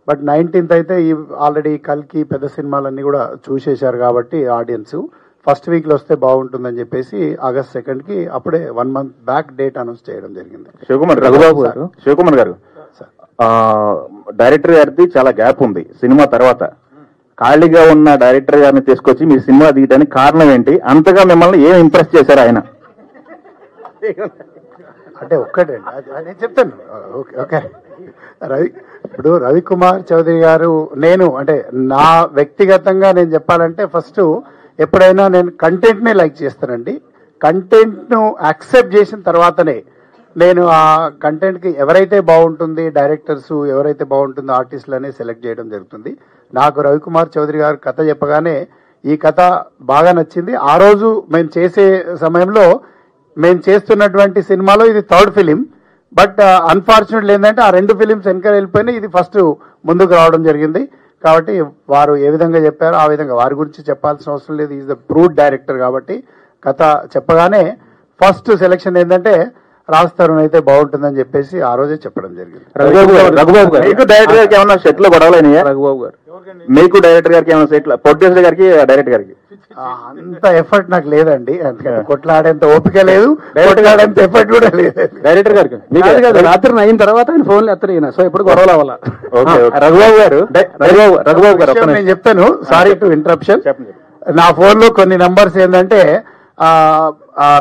బట్ 19th అయితే ఈ ఆల్రెడీ కల్కి పెద్ద సినిమాలన్నీ కూడా చూసేశారు కాబట్టి ఆడియన్స్ ఫస్ట్ వీక్లో వస్తే బాగుంటుందని చెప్పేసి August 2nd అప్పుడే 1 month బ్యాక్ డేట్ అనౌన్స్ చేయడం జరిగింది. శివకుమార్ గారు డైరెక్టర్ గారిది చాలా గ్యాప్ ఉంది సినిమా తర్వాత. ఖాళీగా ఉన్న డైరెక్టర్ గారిని తీసుకొచ్చి మీ సినిమా తీయడానికి కారణం ఏంటి? అంతగా మిమ్మల్ని ఏం ఇంప్రెస్ చేశారు ఆయన? అంటే ఒక్కటండి, నేను చెప్తాను. ఓకే, ఇప్పుడు రవికుమార్ చౌదరి గారు, నేను అంటే నా వ్యక్తిగతంగా నేను చెప్పాలంటే ఫస్ట్ ఎప్పుడైనా నేను కంటెంట్నే లైక్ చేస్తానండి. కంటెంట్ను యాక్సెప్ట్ చేసిన తర్వాతనే నేను ఆ కంటెంట్కి ఎవరైతే బాగుంటుంది, డైరెక్టర్స్ ఎవరైతే బాగుంటుందో ఆర్టిస్టులనే సెలెక్ట్ చేయడం జరుగుతుంది. నాకు రవికుమార్ చౌదరి గారు కథ చెప్పగానే ఈ కథ బాగా నచ్చింది. ఆ రోజు మేము చేసే సమయంలో మేము చేస్తున్నటువంటి సినిమాలో ఇది 3rd ఫిలిం. బట్ అన్ఫార్చునేట్లీ ఏంటంటే ఆ 2 ఫిలిమ్స్ వెనకాల వెళ్ళిపోయినాయి, ఇది ఫస్ట్ ముందుకు రావడం జరిగింది. కాబట్టి వారు ఏ విధంగా చెప్పారో ఆ విధంగా వారి గురించి చెప్పాల్సిన అవసరం లేదు. ఈజ్ ద ప్రూవ్డ్ డైరెక్టర్ కాబట్టి కథ చెప్పగానే ఫస్ట్ సెలెక్షన్ ఏంటంటే రాజ్ అయితే బాగుంటుందని చెప్పేసి ఆ రోజే చెప్పడం జరిగింది. రఘుబాబు గారు, మీకు డైరెక్టర్ గారికి ఏమన్నా సెట్లో గొడవలైనాయా? రఘుబాబు గారు, మీకు డైరెక్టర్ గారికి ఏమైనా సెట్లో, ప్రొడ్యూసర్ గారికి డైరెక్టర్ గారికి? అంత ఎఫర్ట్ నాకు లేదండి, అందుకని కొట్లాడేంత ఓపిక లేదు, కొట్లాడేంత ఎఫర్ట్ కూడా లేదు. డైరెక్టర్ గారికి రాత్రి అయిన తర్వాత ఆయన ఫోన్లు ఎత్తరు, సో ఇప్పుడు గొడవలు అవ్వాలా? రఘుబాబు గారు, నేను చెప్తాను, సారీ టు ఇంటరప్షన్. నా ఫోన్ లో కొన్ని నంబర్స్ ఏంటంటే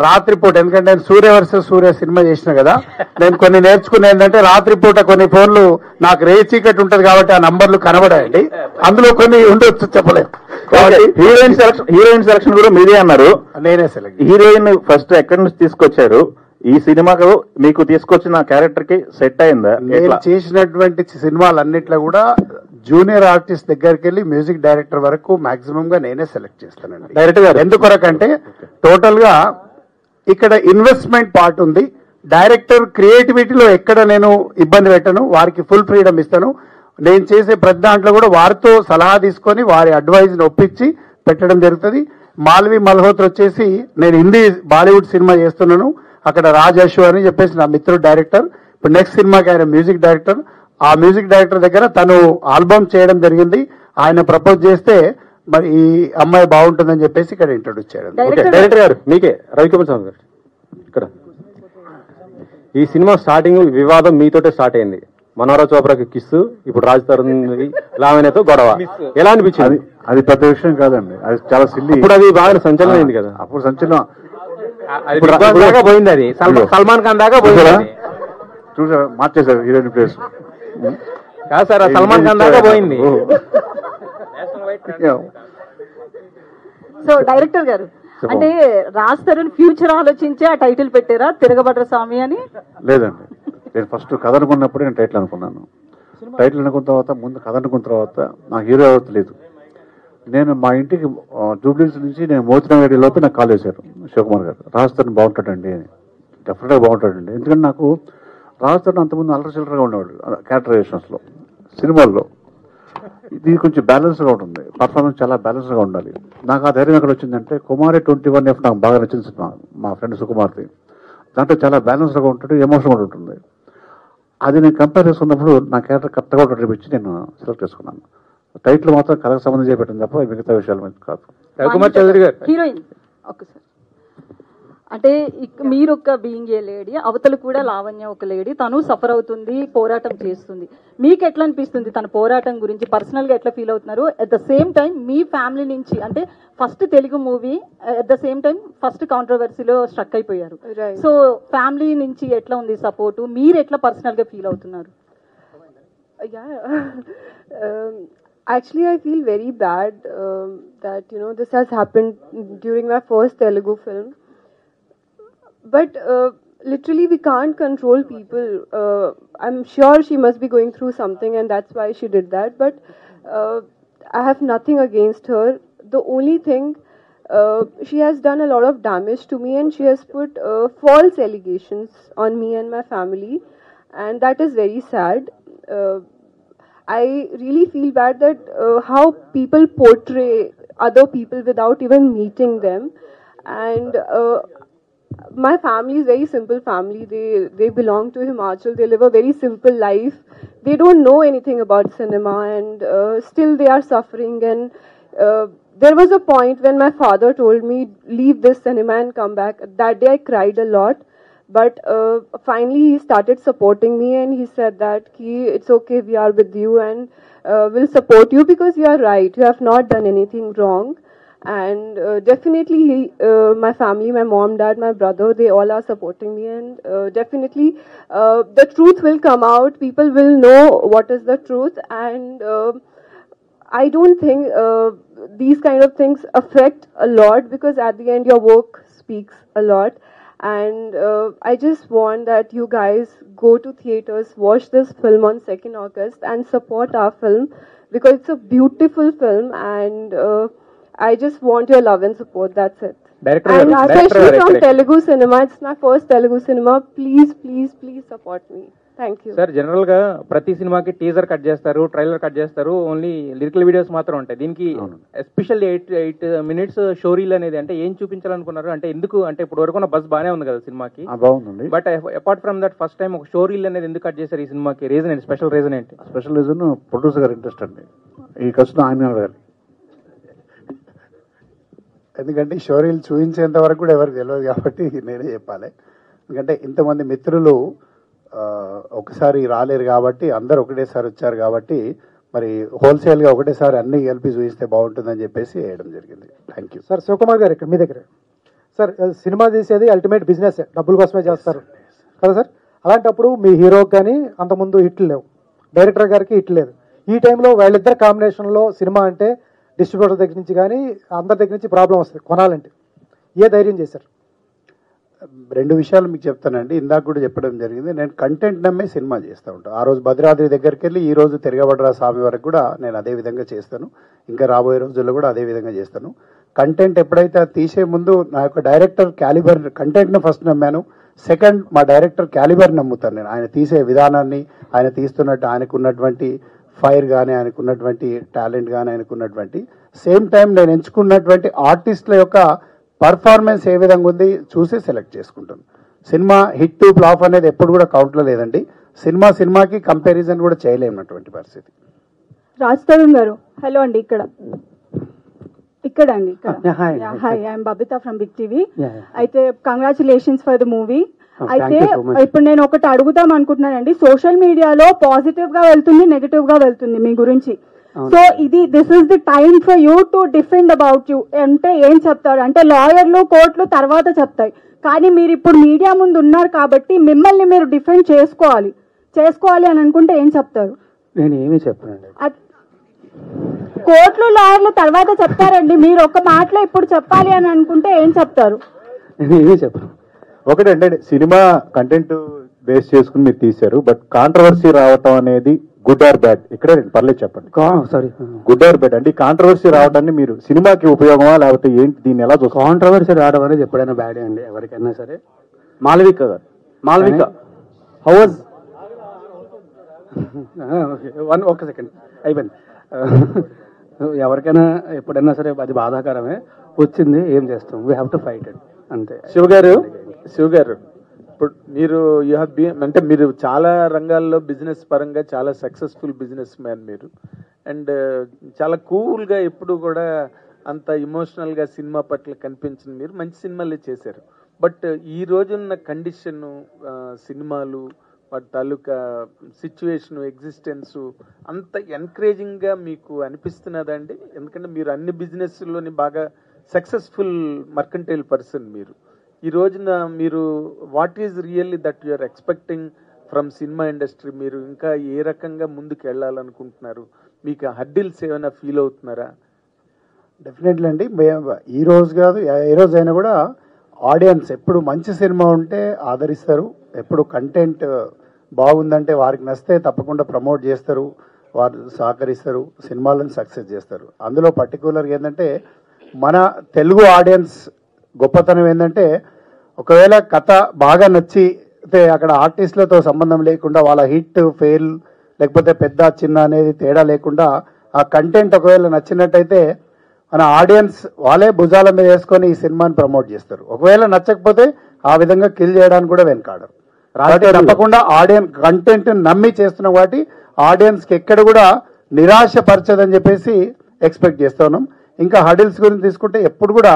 రాత్రిపూట, ఎందుకంటే నేను సూర్య వర్సెస్ సూర్య సినిమా చేసిన కదా, నేను కొన్ని నేర్చుకున్న ఏంటంటే రాత్రిపూట కొన్ని ఫోన్లు నాకు రే చీకటి ఉంటది కాబట్టి ఆ నంబర్లు కనబడాయండి, అందులో కొన్ని ఉండొచ్చు, చెప్పలేదు. హీరోయిన్ సెలక్షన్ కూడా మీరే అన్నారు. నేనే సెలెక్ట్. హీరోయిన్ ఫస్ట్ ఎక్కడి నుంచి తీసుకొచ్చారు? ఈ సినిమాకు మీకు తీసుకొచ్చిన క్యారెక్టర్ కి సెట్ అయిందా? నేను చేసినటువంటి సినిమాలన్నిట్లో కూడా జూనియర్ ఆర్టిస్ట్ దగ్గరికి వెళ్ళి మ్యూజిక్ డైరెక్టర్ వరకు మాక్సిమం గా నేనే సెలెక్ట్ చేస్తానండి. డైరెక్టర్ గారు ఎందుకొరకంటే టోటల్ గా ఇక్కడ ఇన్వెస్ట్మెంట్ పార్ట్ ఉంది. డైరెక్టర్ క్రియేటివిటీలో ఎక్కడ నేను ఇబ్బంది పెట్టను, వారికి ఫుల్ ఫ్రీడమ్ ఇస్తాను. నేను చేసే ప్రతి దాంట్లో కూడా వారితో సలహా తీసుకొని వారి అడ్వైజ్ ని ఒప్పించి పెట్టడం జరుగుతుంది. మాల్వి మల్హోత్రా వచ్చేసి నేను హిందీ బాలీవుడ్ సినిమా చేస్తున్నాను, అక్కడ రాజ్ అశ్వ అని చెప్పేసి నా మిత్రుడు డైరెక్టర్. ఇప్పుడు నెక్స్ట్ సినిమాకి ఆయన మ్యూజిక్ డైరెక్టర్. ఆ మ్యూజిక్ డైరెక్టర్ దగ్గర తను ఆల్బమ్ చేయడం జరిగింది. ఆయన ప్రపోజ్ చేస్తే మరి ఈ అమ్మాయి బాగుంటుందని చెప్పేసి ఇక్కడ ఇంట్రొడ్యూస్ చేయడం. డైరెక్టర్ గారు మీకే, రవికుమార్ స్వామి గారు, ఇక్కడ ఈ సినిమా స్టార్టింగ్ వివాదం మీతోటే స్టార్ట్ అయింది. మనోహర చోప్రాకి కిస్సు, ఇప్పుడు రాజ్ తరుణ్ లావణ్యతో గొడవ. ఎలా అనిపించింది? అది పెద్ద విషయం కాదండి, అది చాలా సిల్లీ. ఇప్పుడు అది బాగా సంచలనం అయింది కదా. అప్పుడు సంచలనం పోయింది, అది సల్మాన్ ఖాన్ దాకా పోయింది. చూసారు, మార్చేశారు హీరోయిన్ ప్లేస్. కాదు సార్, సల్మాన్ ఖాన్ దాకా పోయింది. సో డైరెక్టర్ గారు, అంటే రాజ్ తరుణ్ ఫ్యూచర్ ఆలోచించి ఆ టైటిల్ పెట్టారా తిరగబడ్ర స్వామి అని? లేదండి, నేను ఫస్ట్ కథ అనుకున్నప్పుడే నేను టైటిల్ అనుకున్నాను. టైటిల్ అనుకున్న తర్వాత, ముందు కథ అనుకున్న తర్వాత నాకు హీరో ఎవరు తెలియదు. నేను మా ఇంటికి జూబ్లీస్ నుంచి నేను మోతినగర్ లోపే నాకు కాల్ చేశారు శివకుమార్ గారు, రాజ్ తరుణ్ బాగుంటాడండి అని. డెఫినెట్గా బాగుంటాడండి, ఎందుకంటే నాకు రాజ్ తరుణ్ అంతకుముందు అల్లరి చిల్లరగా ఉండేవాడు క్యారెక్టరైజేషన్స్లో. సినిమాల్లో ఇది కొంచెం బ్యాలెన్స్గా ఉంటుంది, పర్ఫార్మెన్స్ చాలా బ్యాలెన్స్గా ఉండాలి. నాకు ఆ ధైర్యం ఎక్కడ వచ్చిందంటే కుమారి 21F నాకు బాగా నచ్చిన సినిమా, మా ఫ్రెండ్ సుకుమార్ది. దాంట్లో చాలా బ్యాలెన్స్గా ఉంటుంది, ఎమోషనల్ ఉంటుంది. అది నేను కంపేర్ చేసుకున్నప్పుడు నా క్యారెక్టర్ కరెక్ట్గా ఉంటుంది నేను సెలెక్ట్ చేసుకున్నాను. టైటిల్ మాత్రం కథకు సంబంధించి పెట్టింది తప్ప మిగతా విషయాల మీద కాదు. రవికుమార్ చౌదరి గారు, హీరోయిన్ ఒక్కసారి, అంటే మీరు ఒక బీయింగ్ ఏ లేడీ, అవతల కూడా లావణ్య ఒక లేడీ, తను సఫర్ అవుతుంది, పోరాటం చేస్తుంది. మీకు ఎట్లా అనిపిస్తుంది తన పోరాటం గురించి? పర్సనల్ గా ఎట్లా ఫీల్ అవుతున్నారు? అట్ ద సేమ్ టైం మీ ఫ్యామిలీ నుంచి, అంటే first Telugu movie, at the same time first కాంట్రవర్సీలో స్ట్రక్ అయిపోయారు. సో ఫ్యామిలీ నుంచి ఎట్లా ఉంది సపోర్ట్? మీరు ఎట్లా పర్సనల్ గా ఫీల్ అవుతున్నారు? Actually, I feel very bad that this has happened during my first Telugu film. But literally, we can't control people. I'm sure she must be going through something, and that's why she did that. But I have nothing against her. The only thing, she has done a lot of damage to me, and she has put false allegations on me and my family, and that is very sad. I really feel bad that how people portray other people without even meeting them. And my family is very simple family. They belong to Himachal. They live a very simple life. They don't know anything about cinema, and still they are suffering. And there was a point when my father told me, leave this cinema and come back. That day I cried a lot. But finally he started supporting me, and he said that it's okay, we are with you, and we'll support you because you are right. You have not done anything wrong. And definitely my family, my mom, dad, my brother, they all are supporting me. And definitely the truth will come out. People will know what is the truth. And I don't think these kind of things affect a lot, because at the end your work speaks a lot. And I just want that you guys go to theaters, watch this film on 2nd August, and support our film, because it's a beautiful film, and I just want your love and support. That's it. And especially from Telugu cinema, it's my first Telugu cinema. Please, please, please support me. Thank you. Sir, general గా ప్రతి సినిమాకి teaser cut చేస్తారు, trailer cut చేస్తారు, only lyrical videos మాత్రం ఉంటాయి. దీనికి especially 8 minutes show reel అనేది, అంటే ఏం చూపించాలనుకున్నారు? అంటే ఎందుకు, అంటే ఇప్పుడు వరకు బస్ బానే ఉంది కదా సినిమాకి, బాగుందండి. But apart from that first time ఒక షో రీల్ అనేది ఎందుకు కట్ చేశారు ఈ సినిమాకి? రీజన్ ఏంటి? స్పెషల్ రీజన్ ఏంటి? స్పెషల్ రీజన్ ప్రొడ్యూసర్ గారి ఇంట్రెస్ట్ అండి. ఈ కష్టం ఆయన అడగాలి, ఎందుకంటే షోరీలు చూపించేంత వరకు కూడా ఎవరికి తెలియదు కాబట్టి నేనే చెప్పాలి. ఎందుకంటే ఇంతమంది మిత్రులు ఒకసారి రాలేరు కాబట్టి, అందరు ఒకటేసారి వచ్చారు కాబట్టి, మరి హోల్సేల్గా ఒకటేసారి అన్ని కలిపి చూపిస్తే బాగుంటుందని చెప్పేసి వేయడం జరిగింది. Thank you sir. శివకుమార్ గారు, ఇక్కడ మీ దగ్గర సార్, సినిమా తీసేది అల్టిమేట్ బిజినెస్, డబ్బుల కోసమే చేస్తారు కదా సార్. అలాంటప్పుడు మీ హీరోకి కానీ అంతకుముందు హిట్లు లేవు, డైరెక్టర్ గారికి హిట్ లేదు. ఈ టైంలో వాళ్ళిద్దరు కాంబినేషన్లో సినిమా అంటే డిస్ట్రిబ్యూటర్ దగ్గర నుంచి కానీ అందరి దగ్గర నుంచి ప్రాబ్లం వస్తుంది కొనాలంటే. ఏ ధైర్యం చేశారు? 2 విషయాలు మీకు చెప్తానండి. ఇందాక కూడా చెప్పడం జరిగింది, నేను కంటెంట్ నమ్మే సినిమా చేస్తూ ఉంటాను. ఆ రోజు భద్రాద్రి దగ్గరికి వెళ్ళి ఈ రోజు తిరగబడ్రా స్వామి వరకు కూడా నేను అదే విధంగా చేస్తాను. ఇంకా రాబోయే రోజుల్లో కూడా అదే విధంగా చేస్తాను. కంటెంట్ ఎప్పుడైతే తీసే ముందు నా యొక్క డైరెక్టర్ క్యాలిబర్, కంటెంట్ను ఫస్ట్ నమ్మాను. సెకండ్, మా డైరెక్టర్ క్యాలిబర్ నమ్ముతాను నేను. ఆయన తీసే విధానాన్ని, ఆయన తీస్తున్నట్టు ఆయనకున్నటువంటి ఫైర్ కానీ, ఆయనకున్నటువంటి టాలెంట్ కానీ, ఆయనకున్నటువంటి సేమ్ టైం నేను ఎంచుకున్నటువంటి ఆర్టిస్టుల యొక్క పర్ఫార్మెన్స్ ఏ విధంగా ఉంది చూసి సెలెక్ట్ చేసుకుంటాను. సినిమా హిట్ టు ఫ్లాప్ అనేది ఎప్పుడు కూడా కౌంట్లో లేదండి. సినిమాకి కంపారిజన్ కూడా చేయలేనటువంటి పరిస్థితి. రాజ్ తరుణ్ గారు, హలో అండి. ఇక్కడ అండి, hi, I'm Babita from big TV. అయితే కంగ్రాచులేషన్స్ ఫర్ ద మూవీ. అయితే ఇప్పుడు నేను ఒకటి అడుగుదాం అనుకుంటున్నానండి. సోషల్ మీడియాలో పాజిటివ్ గా వెళ్తుంది, నెగటివ్ గా వెళ్తుంది మీ గురించి. So this is the time for you to defend about you. అంటే ఏం చెప్తారు అంటే లాయర్లు, కోర్టులు తర్వాత చెప్తాయి, కానీ మీరు ఇప్పుడు మీడియా ముందు ఉన్నారు కాబట్టి మిమ్మల్ని మీరు డిఫెండ్ చేసుకోవాలి. చేసుకోవాలి అని అనుకుంటే ఏం చెప్తారు? నేను ఏమీ చెప్పనండి. కోర్టులు లాయర్లు తర్వాత చెప్తారండి, మీరు ఒక మాటలో ఇప్పుడు చెప్పాలి అని అనుకుంటే ఏం చెప్తారు? నేను ఏమీ చెప్పను. ఒకటంటే సినిమా కంటెంట్ బేస్ చేసుకుని మీరు తీశారు, బట్ కాంట్రవర్సీ రావటం అనేది గుడ్ ఆర్ బ్యాడ్? ఇక్కడే పర్లేదు చెప్పండి. సారీ, గుడ్ ఆర్ బ్యాడ్ అంటే కాంట్రవర్సీ రావడాన్ని మీరు సినిమాకి ఉపయోగమా లేకపోతే ఏంటి, దీన్ని ఎలా చూస్తారు? కాంట్రవర్సీ రావడం అనేది ఎప్పుడైనా బ్యాడే అండి, ఎవరికైనా సరే. మాలవిక గారు, మాలవిక హౌ వాజ్ ఒక్క సెకండ్ అయిపోయింది. ఎవరికైనా ఎప్పుడైనా సరే అది బాధాకరమే, వచ్చింది ఏం చేస్తాం, we have to fight it అంతే. శివ గారు ఇప్పుడు మీరు యూ హ్యావ్ బీన్ అంటే మీరు చాలా రంగాల్లో బిజినెస్ పరంగా చాలా సక్సెస్ఫుల్ బిజినెస్ మ్యాన్ మీరు, అండ్ చాలా కూల్గా ఎప్పుడు కూడా అంత ఇమోషనల్గా సినిమా పట్ల కనిపించింది. మీరు మంచి సినిమాలే చేశారు, బట్ ఈ రోజున్న కండిషన్ సినిమాలు వాటి తాలూకా సిచ్యువేషన్ ఎగ్జిస్టెన్స్ అంత ఎంకరేజింగ్గా మీకు అనిపిస్తున్నదండి? ఎందుకంటే మీరు అన్ని బిజినెస్లోని బాగా సక్సెస్ఫుల్ మర్కంటైల్ పర్సన్ మీరు. ఈ రోజున మీరు what is really that you are expecting from cinema industry? మీరు ఇంకా ఏ రకంగా ముందుకు వెళ్ళాలనుకుంటున్నారు? మీకు హడ్డిల్స్ ఏమైనా ఫీల్ అవుతున్నారా? డెఫినెట్లీ అండి. ఈ రోజు కాదు ఏ రోజు అయినా కూడా ఆడియన్స్ ఎప్పుడు మంచి సినిమా ఉంటే ఆదరిస్తారు, ఎప్పుడు కంటెంట్ బాగుందంటే వారికి నచ్చితే తప్పకుండా ప్రమోట్ చేస్తారు, వారు సహకరిస్తారు, సినిమాలను సక్సెస్ చేస్తారు. అందులో పర్టికులర్గా ఏంటంటే మన తెలుగు ఆడియన్స్ గొప్పతనం ఏంటంటే ఒకవేళ కథ బాగా నచ్చితే అక్కడ ఆర్టిస్టులతో సంబంధం లేకుండా వాళ్ళ హిట్ ఫెయిల్ లేకపోతే పెద్ద చిన్న అనేది తేడా లేకుండా ఆ కంటెంట్ ఒకవేళ నచ్చినట్టయితే మన ఆడియన్స్ వాళ్ళే భుజాల మీద వేసుకొని ఈ సినిమాని ప్రమోట్ చేస్తారు. ఒకవేళ నచ్చకపోతే ఆ విధంగా కిల్ చేయడానికి కూడా వెనకాడరు. తప్పకుండా ఆడియన్స్ కంటెంట్ నమ్మి చేస్తున్నాం కాబట్టి ఆడియన్స్కి ఎక్కడ కూడా నిరాశపరచదని చెప్పేసి ఎక్స్పెక్ట్ చేస్తున్నాం. ఇంకా హడిల్స్ గురించి తీసుకుంటే ఎప్పుడు కూడా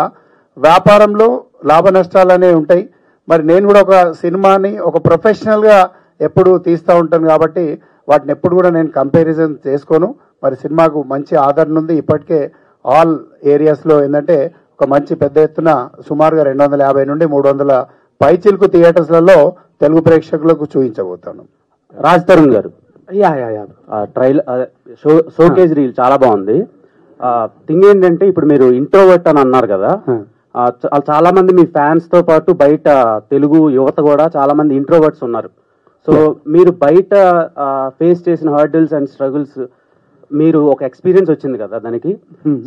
వ్యాపారంలో లాభ నష్టాలు అనేవి ఉంటాయి. మరి నేను కూడా ఒక సినిమాని ఒక ప్రొఫెషనల్గా ఎప్పుడు తీస్తూ ఉంటాను కాబట్టి వాటిని ఎప్పుడు కూడా నేను కంపారిజన్ చేసుకోను. మరి సినిమాకు మంచి ఆదరణ ఉంది. ఇప్పటికే ఆల్ ఏరియాస్లో ఏంటంటే ఒక మంచి పెద్ద ఎత్తున సుమారుగా 250 నుండి 300 పైచిలుకు థియేటర్స్లలో తెలుగు ప్రేక్షకులకు చూపించబోతాను. రాజ్ తరుణ్ గారు, షోకేజ్ రీల్ చాలా బాగుంది. థింగ్ ఏంటంటే ఇప్పుడు మీరు ఇంట్రోవర్ట్ అని అన్నారు కదా, చాలా మంది మీ ఫ్యాన్స్ తో పాటు బయట తెలుగు యువత కూడా చాలా మంది ఇంట్రోవర్ట్స్ ఉన్నారు. సో మీరు బయట ఫేస్ చేసిన హర్డిల్స్ అండ్ స్ట్రగుల్స్, మీరు ఒక ఎక్స్పీరియన్స్ వచ్చింది కదా దానికి,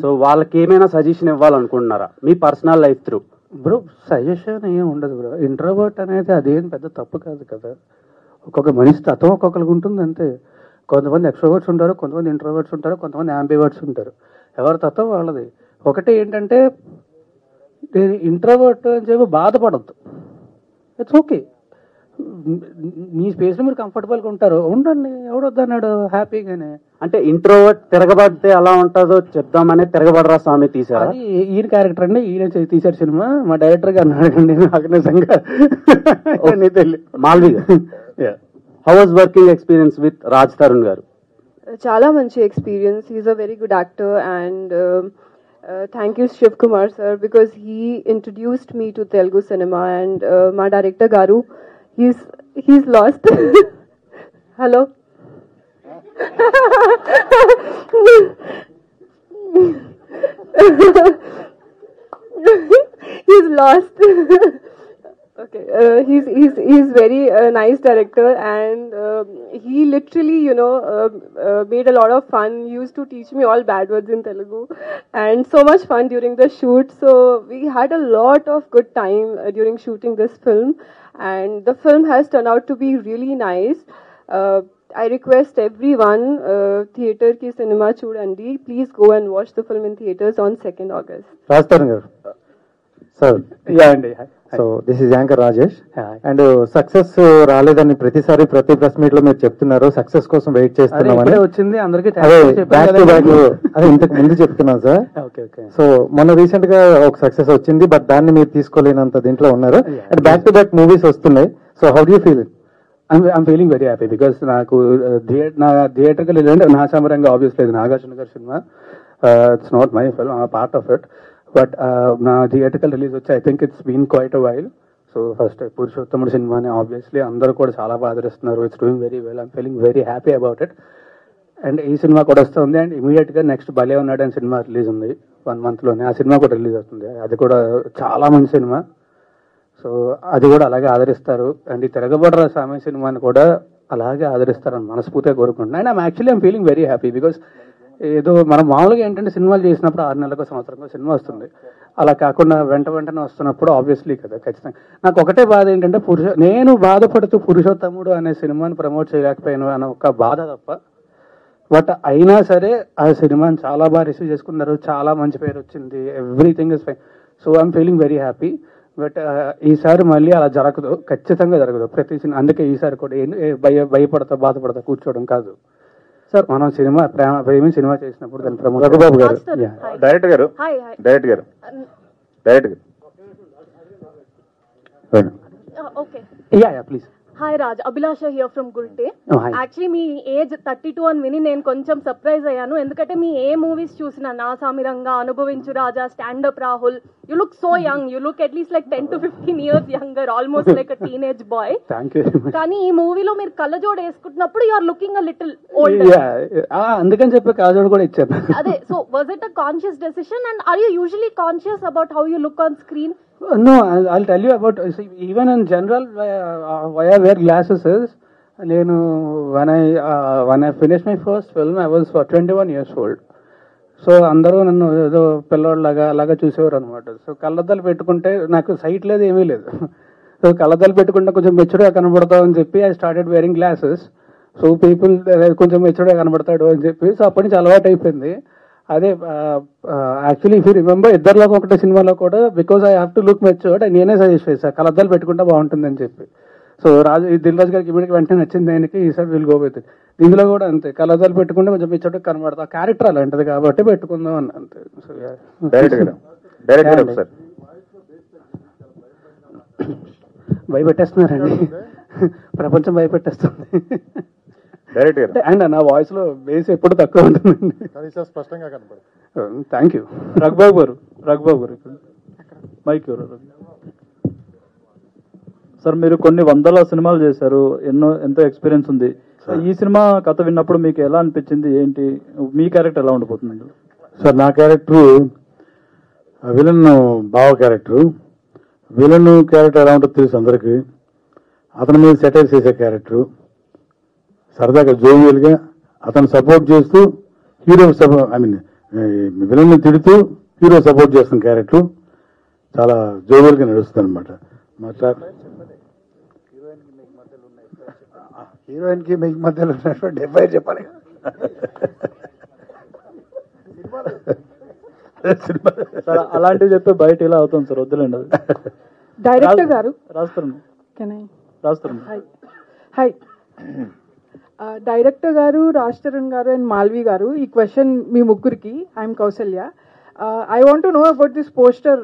సో వాళ్ళకి ఏమైనా సజెషన్ ఇవ్వాలనుకుంటున్నారా మీ personal life through? Bro suggestion ఏం ఉండదు బ్రో. ఇంట్రోవర్ట్ అనేది అదేం పెద్ద తప్పు కాదు కదా. ఒక్కొక్క మనిషి తత్వం ఒక్కొక్కరికి ఉంటుంది అంతే. కొంతమంది ఎక్స్ట్రోవర్ట్స్ ఉంటారు, కొంతమంది ఇంట్రోవర్ట్స్ ఉంటారు, కొంతమంది యాంబివర్ట్స్ ఉంటారు. ఎవరి తత్వం వాళ్ళది. ఒకటి ఏంటంటే నేను ఇంట్రోవర్ట్ అని చెప్పి బాధపడద్దు, ఇట్స్ ఓకే. మీ స్పేస్లో మీరు కంఫర్టబుల్గా ఉంటారు, ఉండండి, ఎవడొద్దన్నాడు, హ్యాపీగానే. అంటే ఇంట్రోవర్ట్ తిరగబడితే ఎలా ఉంటుందో చెప్దామనే తిరగబడరా స్వామి తీసారా? ఈయన క్యారెక్టర్ అండి, ఈయన తీశారు సినిమా. మా డైరెక్టర్ గారు అన్నాడండి, నాకు నిజంగా తెలియదు. Malvi how was working experience with Raj Tarun garu? చాలా మంచి experience. He is a very good actor and thank you Shiv Kumar sir because he introduced me to Telugu cinema and my director Garu, he's lost. Hello. He's lost. Okay, he's very nice director and he literally made a lot of fun. He used to teach me all bad words in Telugu and so much fun during the shoot. So we had a lot of good time during shooting this film and the film has turned out to be really nice. I request everyone, theater ki cinema chudandi, please go and watch the film in theaters on 2nd August. Rajtaran garu. Sir, yeah, అండి. So this is anchor Rajesh. And success రాలేదని ప్రతిసారి ప్రతి press meet లో మీరు చెప్తున్నారు success కోసం wait చేస్తున్నామని. వచ్చింది అందరికీ బ్యాక్ టు బ్యాక్ అదే ఇంతకు ముందు చెప్తున్నాను సార్. సో మొన్న రీసెంట్ గా ఒక సక్సెస్ వచ్చింది, బట్ దాన్ని మీరు తీసుకోలేనంత దీంట్లో ఉన్నారు. And back to back movies వస్తున్నాయి. So how do you feel it? I'm feeling very happy because నాకు నా థియేటర్కి వెళ్ళండి నా సమరంగా ఆబ్వియస్లీ ఇది నాగార్జున గారి సినిమా. It's not my film, I'm part of it. But నా థియేటర్కల్ రిలీజ్ వచ్చి I think it's been quite a while. So first Purushothamudu సినిమాని ఆబ్వియస్లీ అందరూ కూడా చాలా బాగా ఆదరిస్తున్నారు. It's doing very well. I'm feeling very happy about it. And ఈ సినిమా కూడా వస్తుంది. అండ్ ఇమీడియట్గా నెక్స్ట్ భలే ఉన్నాడు అని సినిమా రిలీజ్ ఉంది 1 monthలోనే. ఆ సినిమా కూడా రిలీజ్ అవుతుంది. అది కూడా చాలా మంచి సినిమా. సో అది కూడా అలాగే ఆదరిస్తారు. అండ్ ఈ తిరగబడ్డ సామె సినిమాని కూడా అలాగే ఆదరిస్తారని మనస్ఫూర్తిగా కోరుకుంటున్నాను. And I'm feeling very happy because ఏదో మనం మామూలుగా ఏంటంటే సినిమాలు చేసినప్పుడు 6 నెలలకు సంవత్సరంలో సినిమా వస్తుంది. అలా కాకుండా వెంటనే వస్తున్నప్పుడు ఆబ్వియస్లీ కదా ఖచ్చితంగా. నాకు ఒకటే బాధ ఏంటంటే నేను బాధపడుతూ పురుషోత్తముడు అనే సినిమాని ప్రమోట్ చేయలేకపోయాను అన్న ఒక బాధ తప్ప. బట్ అయినా సరే ఆ సినిమాని చాలా బాగా రిసీవ్ చేసుకున్నారు. చాలా మంచి పేరు వచ్చింది. Everything is fine. So I'm feeling very happy. But ఈసారి మళ్ళీ అలా జరగదు, ఖచ్చితంగా జరగదు ప్రతి సినిమా. అందుకే ఈసారి కూడా భయపడతా బాధపడతా కూర్చోవడం కాదు సార్. మనం సినిమా ప్రేమి సినిమా చేసినప్పుడు దాని ప్రమోట్ రఘుబాబు గారు డైరెక్టర్ గారు please. Hi Raj, Abhilasha here from Gulte. Actually me age 32 అని విని నేను కొంచెం సర్ప్రైజ్ అయ్యాను. ఎందుకంటే మీ ఏ మూవీస్ చూసినా Naa Saamiranga, Anubhavinchu Raja, stand up Rahul, you look so young. You look at least like 10 to 15 years younger, almost like a teenage boy. కానీ ఈ మూవీలో మీరు కళ్ళజోడు వేసుకుంటున్నప్పుడు you are looking a little older. అందుకని చెప్పి కళ్ళజోడు కూడా ఇచ్చారు. అదే, so was it a conscious decision and are you usually conscious about how you look on screen? No, I'll tell you about, even in general, why I wear glasses is, when I finished my first film, I was 21 years old. So అందరూ నన్ను ఏదో పిల్లోళ్ళలాగా అలాగా చూసేవారు అనమాట. So కళ్ళద్దాలు పెట్టుకుంటే నాకు site లేదు, ఏమీ లేదు. సో కళ్ళద్దాలు పెట్టుకుంటే కొంచెం మెచ్యూర్గా కనబడతావు అని చెప్పి I started wearing glasses. So people కొంచెం మెచ్యూర్గా కనబడతాడు అని చెప్పి, సో అప్పటి నుంచి అలవాటు అయిపోయింది. అదే యాక్చువల్లీ ఇఫ్ యూ రిమెంబర్ ఇద్దరులోకి ఒకటే సినిమాలో కూడా because I have to look matured నేనే సజెస్ట్ చేశాను కళ్ళద్దాలు పెట్టుకుంటే బాగుంటుందని చెప్పి. సో దిల్ రాజు గారికి ఇమీడియట్గా వెంటనే నచ్చింది ఆయనకి, ఈసారి విల్ గో విత్ ఇట్. దీనిలో కూడా అంతే, కళ్ళద్దాలు పెట్టుకుంటే కొంచెం మెచ్యూర్డ్గా కనబడతా. క్యారెక్టర్ అలాంటిది కాబట్టి పెట్టుకుందాం అని అంతే. భయపెట్టేస్తున్నారండి, ప్రపంచం భయపెట్టేస్తుంది. అండ్ నా వాయిస్ లో బేస్ ఎప్పుడు తక్కువ ఉంటుందండి. స్పష్టంగా కనపడుతుంది. Thank you. రఘుబాబు గారు మైక్ ఎవరు? సార్, మీరు కొన్ని 100 సినిమాలు చేశారు, ఎంతో ఎక్స్పీరియన్స్ ఉంది. ఈ సినిమా కథ విన్నప్పుడు మీకు ఎలా అనిపించింది, ఏంటి మీ క్యారెక్టర్ ఎలా ఉండిపోతుంది? సార్, నా క్యారెక్టర్ విలన్ బావ క్యారెక్టర్. విలన్ క్యారెక్టర్ ఎలా ఉంటుందో తెలుసు అందరికి. అతని మీద సెటైర్ చేసే క్యారెక్టర్, సరదాగా జోవియల్గా అతను సపోర్ట్ చేస్తూ హీరో విలన్ తిడుతూ హీరో సపోర్ట్ చేస్తున్న క్యారెక్టర్ చాలా జోవియల్గా నడుస్తుంది అనమాట. హీరోయిన్ కి మీకు మధ్యలో ఉన్నటువంటి ఎఫ్ఐఆర్ చెప్పాలి. అలాంటివి చెప్పి బయట ఇలా అవుతుంది సార్, వద్దులేండి. డైరెక్టర్ గారు రాస్తారు. హాయ్ డైరెక్టర్ గారు, రాజ్ తరుణ్ గారు అండ్ మాల్వి గారు, ఈ క్వశ్చన్ మీ ముగ్గురికి. I'm Kausalya. I want to know about this poster.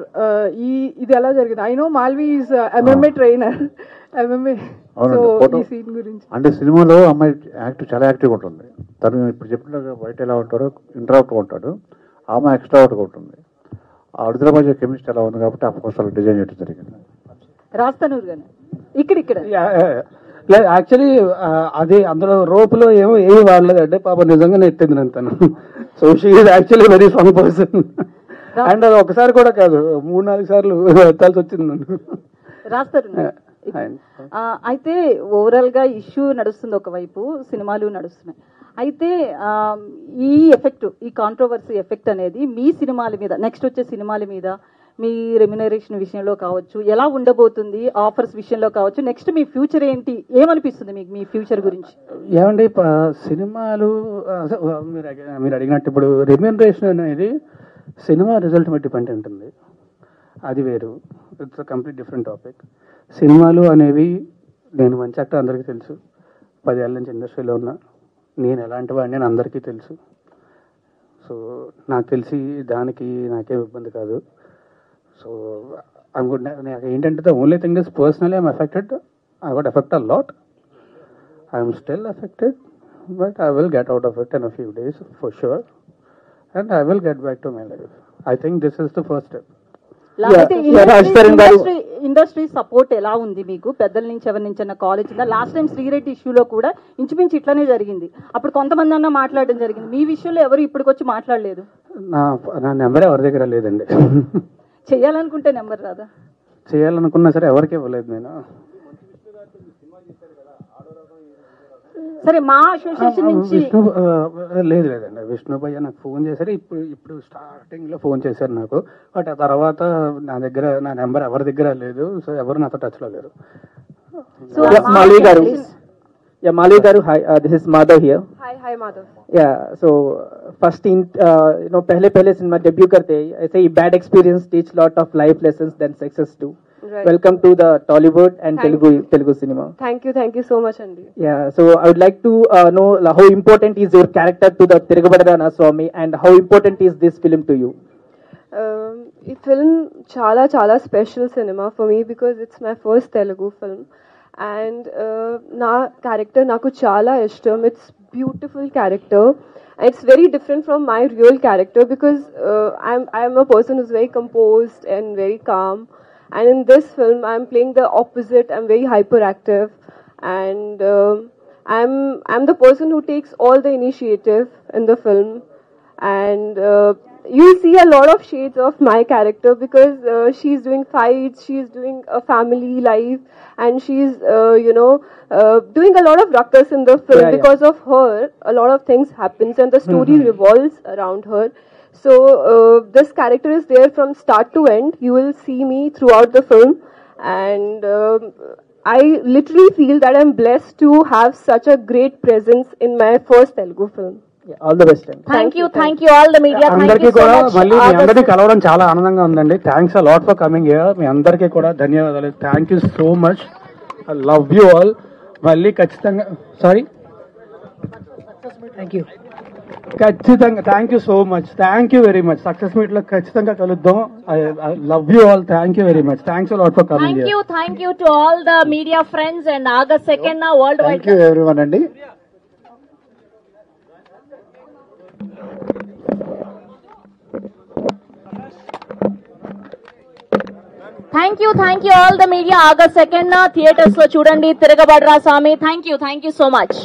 ఇది ఎలా జరిగింది? I know Malvi is MMA trainer. So ఈ సీన్ గురించి అంటే సినిమాలో అమ్మాయి చాలా యాక్టివ్ ఉంటుంది. తను ఇప్పుడు చెప్పినట్టుగా బయట ఎలా ఉంటాడో ఇంట్రావర్ట్గా ఉంటాడు, ఆమె ఎక్స్ట్రావర్ట్గా ఉంటుంది. ఆ అడుగుల మధ్య కెమిస్ట్రీ ఎలా ఉంది కాబట్టి ఆ పోస్టర్ డిజైన్ చేయడం జరిగింది. రాస్తానూరు గానే ఇక్కడ యాక్చువల్లీ అది అందులో రోపులో ఏమి వాడలేదు అంటే పాప నిజంగానే ఎత్తింది నేను తను. So she is actually very strong person. And అది ఒకసారి కూడా కాదు, 3-4 సార్లు ఎత్తాల్సి వచ్చింది నన్ను. రాస్తారు. అయితే ఓవరాల్ గా ఇష్యూ నడుస్తుంది, ఒకవైపు సినిమాలు నడుస్తున్నాయి. అయితే ఈ ఎఫెక్ట్, ఈ కాంట్రవర్సీ ఎఫెక్ట్ అనేది మీ సినిమాల మీద, నెక్స్ట్ వచ్చే సినిమాల మీద, మీ రెమ్యునరేషన్ విషయంలో కావచ్చు, ఎలా ఉండబోతుంది, ఆఫర్స్ విషయంలో కావచ్చు, నెక్స్ట్ మీ ఫ్యూచర్ ఏంటి, ఏమనిపిస్తుంది మీకు మీ ఫ్యూచర్ గురించి? ఏమండి, సినిమాలు మీరు అడిగినట్టు ఇప్పుడు రెమ్యునరేషన్ అనేది సినిమా రిజల్ట్ మీద డిపెండ్ ఉంటుంది, అది వేరు. It's complete different topic. సినిమాలు అనేవి, నేను మంచి యాక్టర్ అందరికీ తెలుసు, 10 ఏళ్ళ నుంచి ఇండస్ట్రీలో ఉన్నా, నేను ఎలాంటి వాడిని అని అందరికీ తెలుసు. సో నాకు తెలిసి దానికి నాకేం ఇబ్బంది కాదు. సో ఏంటంటే the only thing is personally I'm affected. I got effect a lot. I'm still affected, but I will get out of it in a few days for sure, and I will get back to my life. I think this is the first step. Industry support ఎలా ఉంది మీకు? పెద్దల నుంచి ఎవరి నుంచి అన్న call వచ్చిందా? Last time Sri Reddy ఇష్యూలో కూడా ఇంచుమించు ఇట్లానే జరిగింది. అప్పుడు కొంతమంది అన్న మాట్లాడడం జరిగింది. మీ విషయంలో ఎవరు ఇప్పటికొచ్చి మాట్లాడలేదు. నా నెంబర్ ఎవరి దగ్గర లేదండి. చేయాలనుకుంటే నెంబర్ రాదా? చేయాలనుకున్నా సరే ఎవరికి ఇవ్వలేదు నేను. సరే మా అసోసియేషన్ నుంచి లేదండి. విష్ణు భయ్య నాకు ఫోన్ చేశారు. ఇప్పుడు స్టార్టింగ్ లో ఫోన్ చేశారు నాకు. బట్ ఆ తర్వాత నా దగ్గర నా నెంబర్ ఎవరి దగ్గర లేదు. సో ఎవరు నాతో టచ్ లో లేరు. Malvi garu. Yeah, Malvi garu. Hi, this is Madhav here. Hi Madhav. Yeah, so first पहले सिनेमा डेब्यू करते ऐसे ही bad experience teach lot of life lessons than success too. Right. Welcome to the Tollywood and Telugu cinema. Thank you so much Andy. Yeah, so I would like to know how important is your character to the Tirugabada Swami and how important is this film to you? ఈ film చాలా special cinema for me because it's my first Telugu film and నా character నాకు చాలా ఇష్టం. It's beautiful character. It's very different from my real character because I'm a person who's very composed and very calm. And in this film, I'm playing the opposite. I'm very hyperactive, and I'm the person who takes all the initiative in the film. And you'll see a lot of shades of my character because she's doing fights, she's doing a family life, and she's doing a lot of ruckus in the film. Because of her a lot of things happens and the story revolves around her. So this character is there from start to end. You will see me throughout the film, and I literally feel that I'm blessed to have such a great presence in my first Telugu film. Yeah, all the best. Thank you all the media. అందరికీ కూడా మళ్ళీ మీ అందరికీ కలవడం చాలా ఆనందంగా ఉందండి. Thanks a lot for coming here. మీ అందరికీ కూడా ధన్యవాదాలు. Thank you so much. I love you all. మళ్ళీ ఖచ్చితంగా ఖచ్చితంగా thank you so much. Thank you very much. Success meet లో ఖచ్చితంగా కలుద్దాం. I love you all. Thank you very much. Thanks a lot for coming here. Thank you to all the media friends and August 2nd worldwide. Thank you everyone అండి. Thank you all the media. August 2nd theaters lo chudandi Tirugabada Swami. Thank you so much.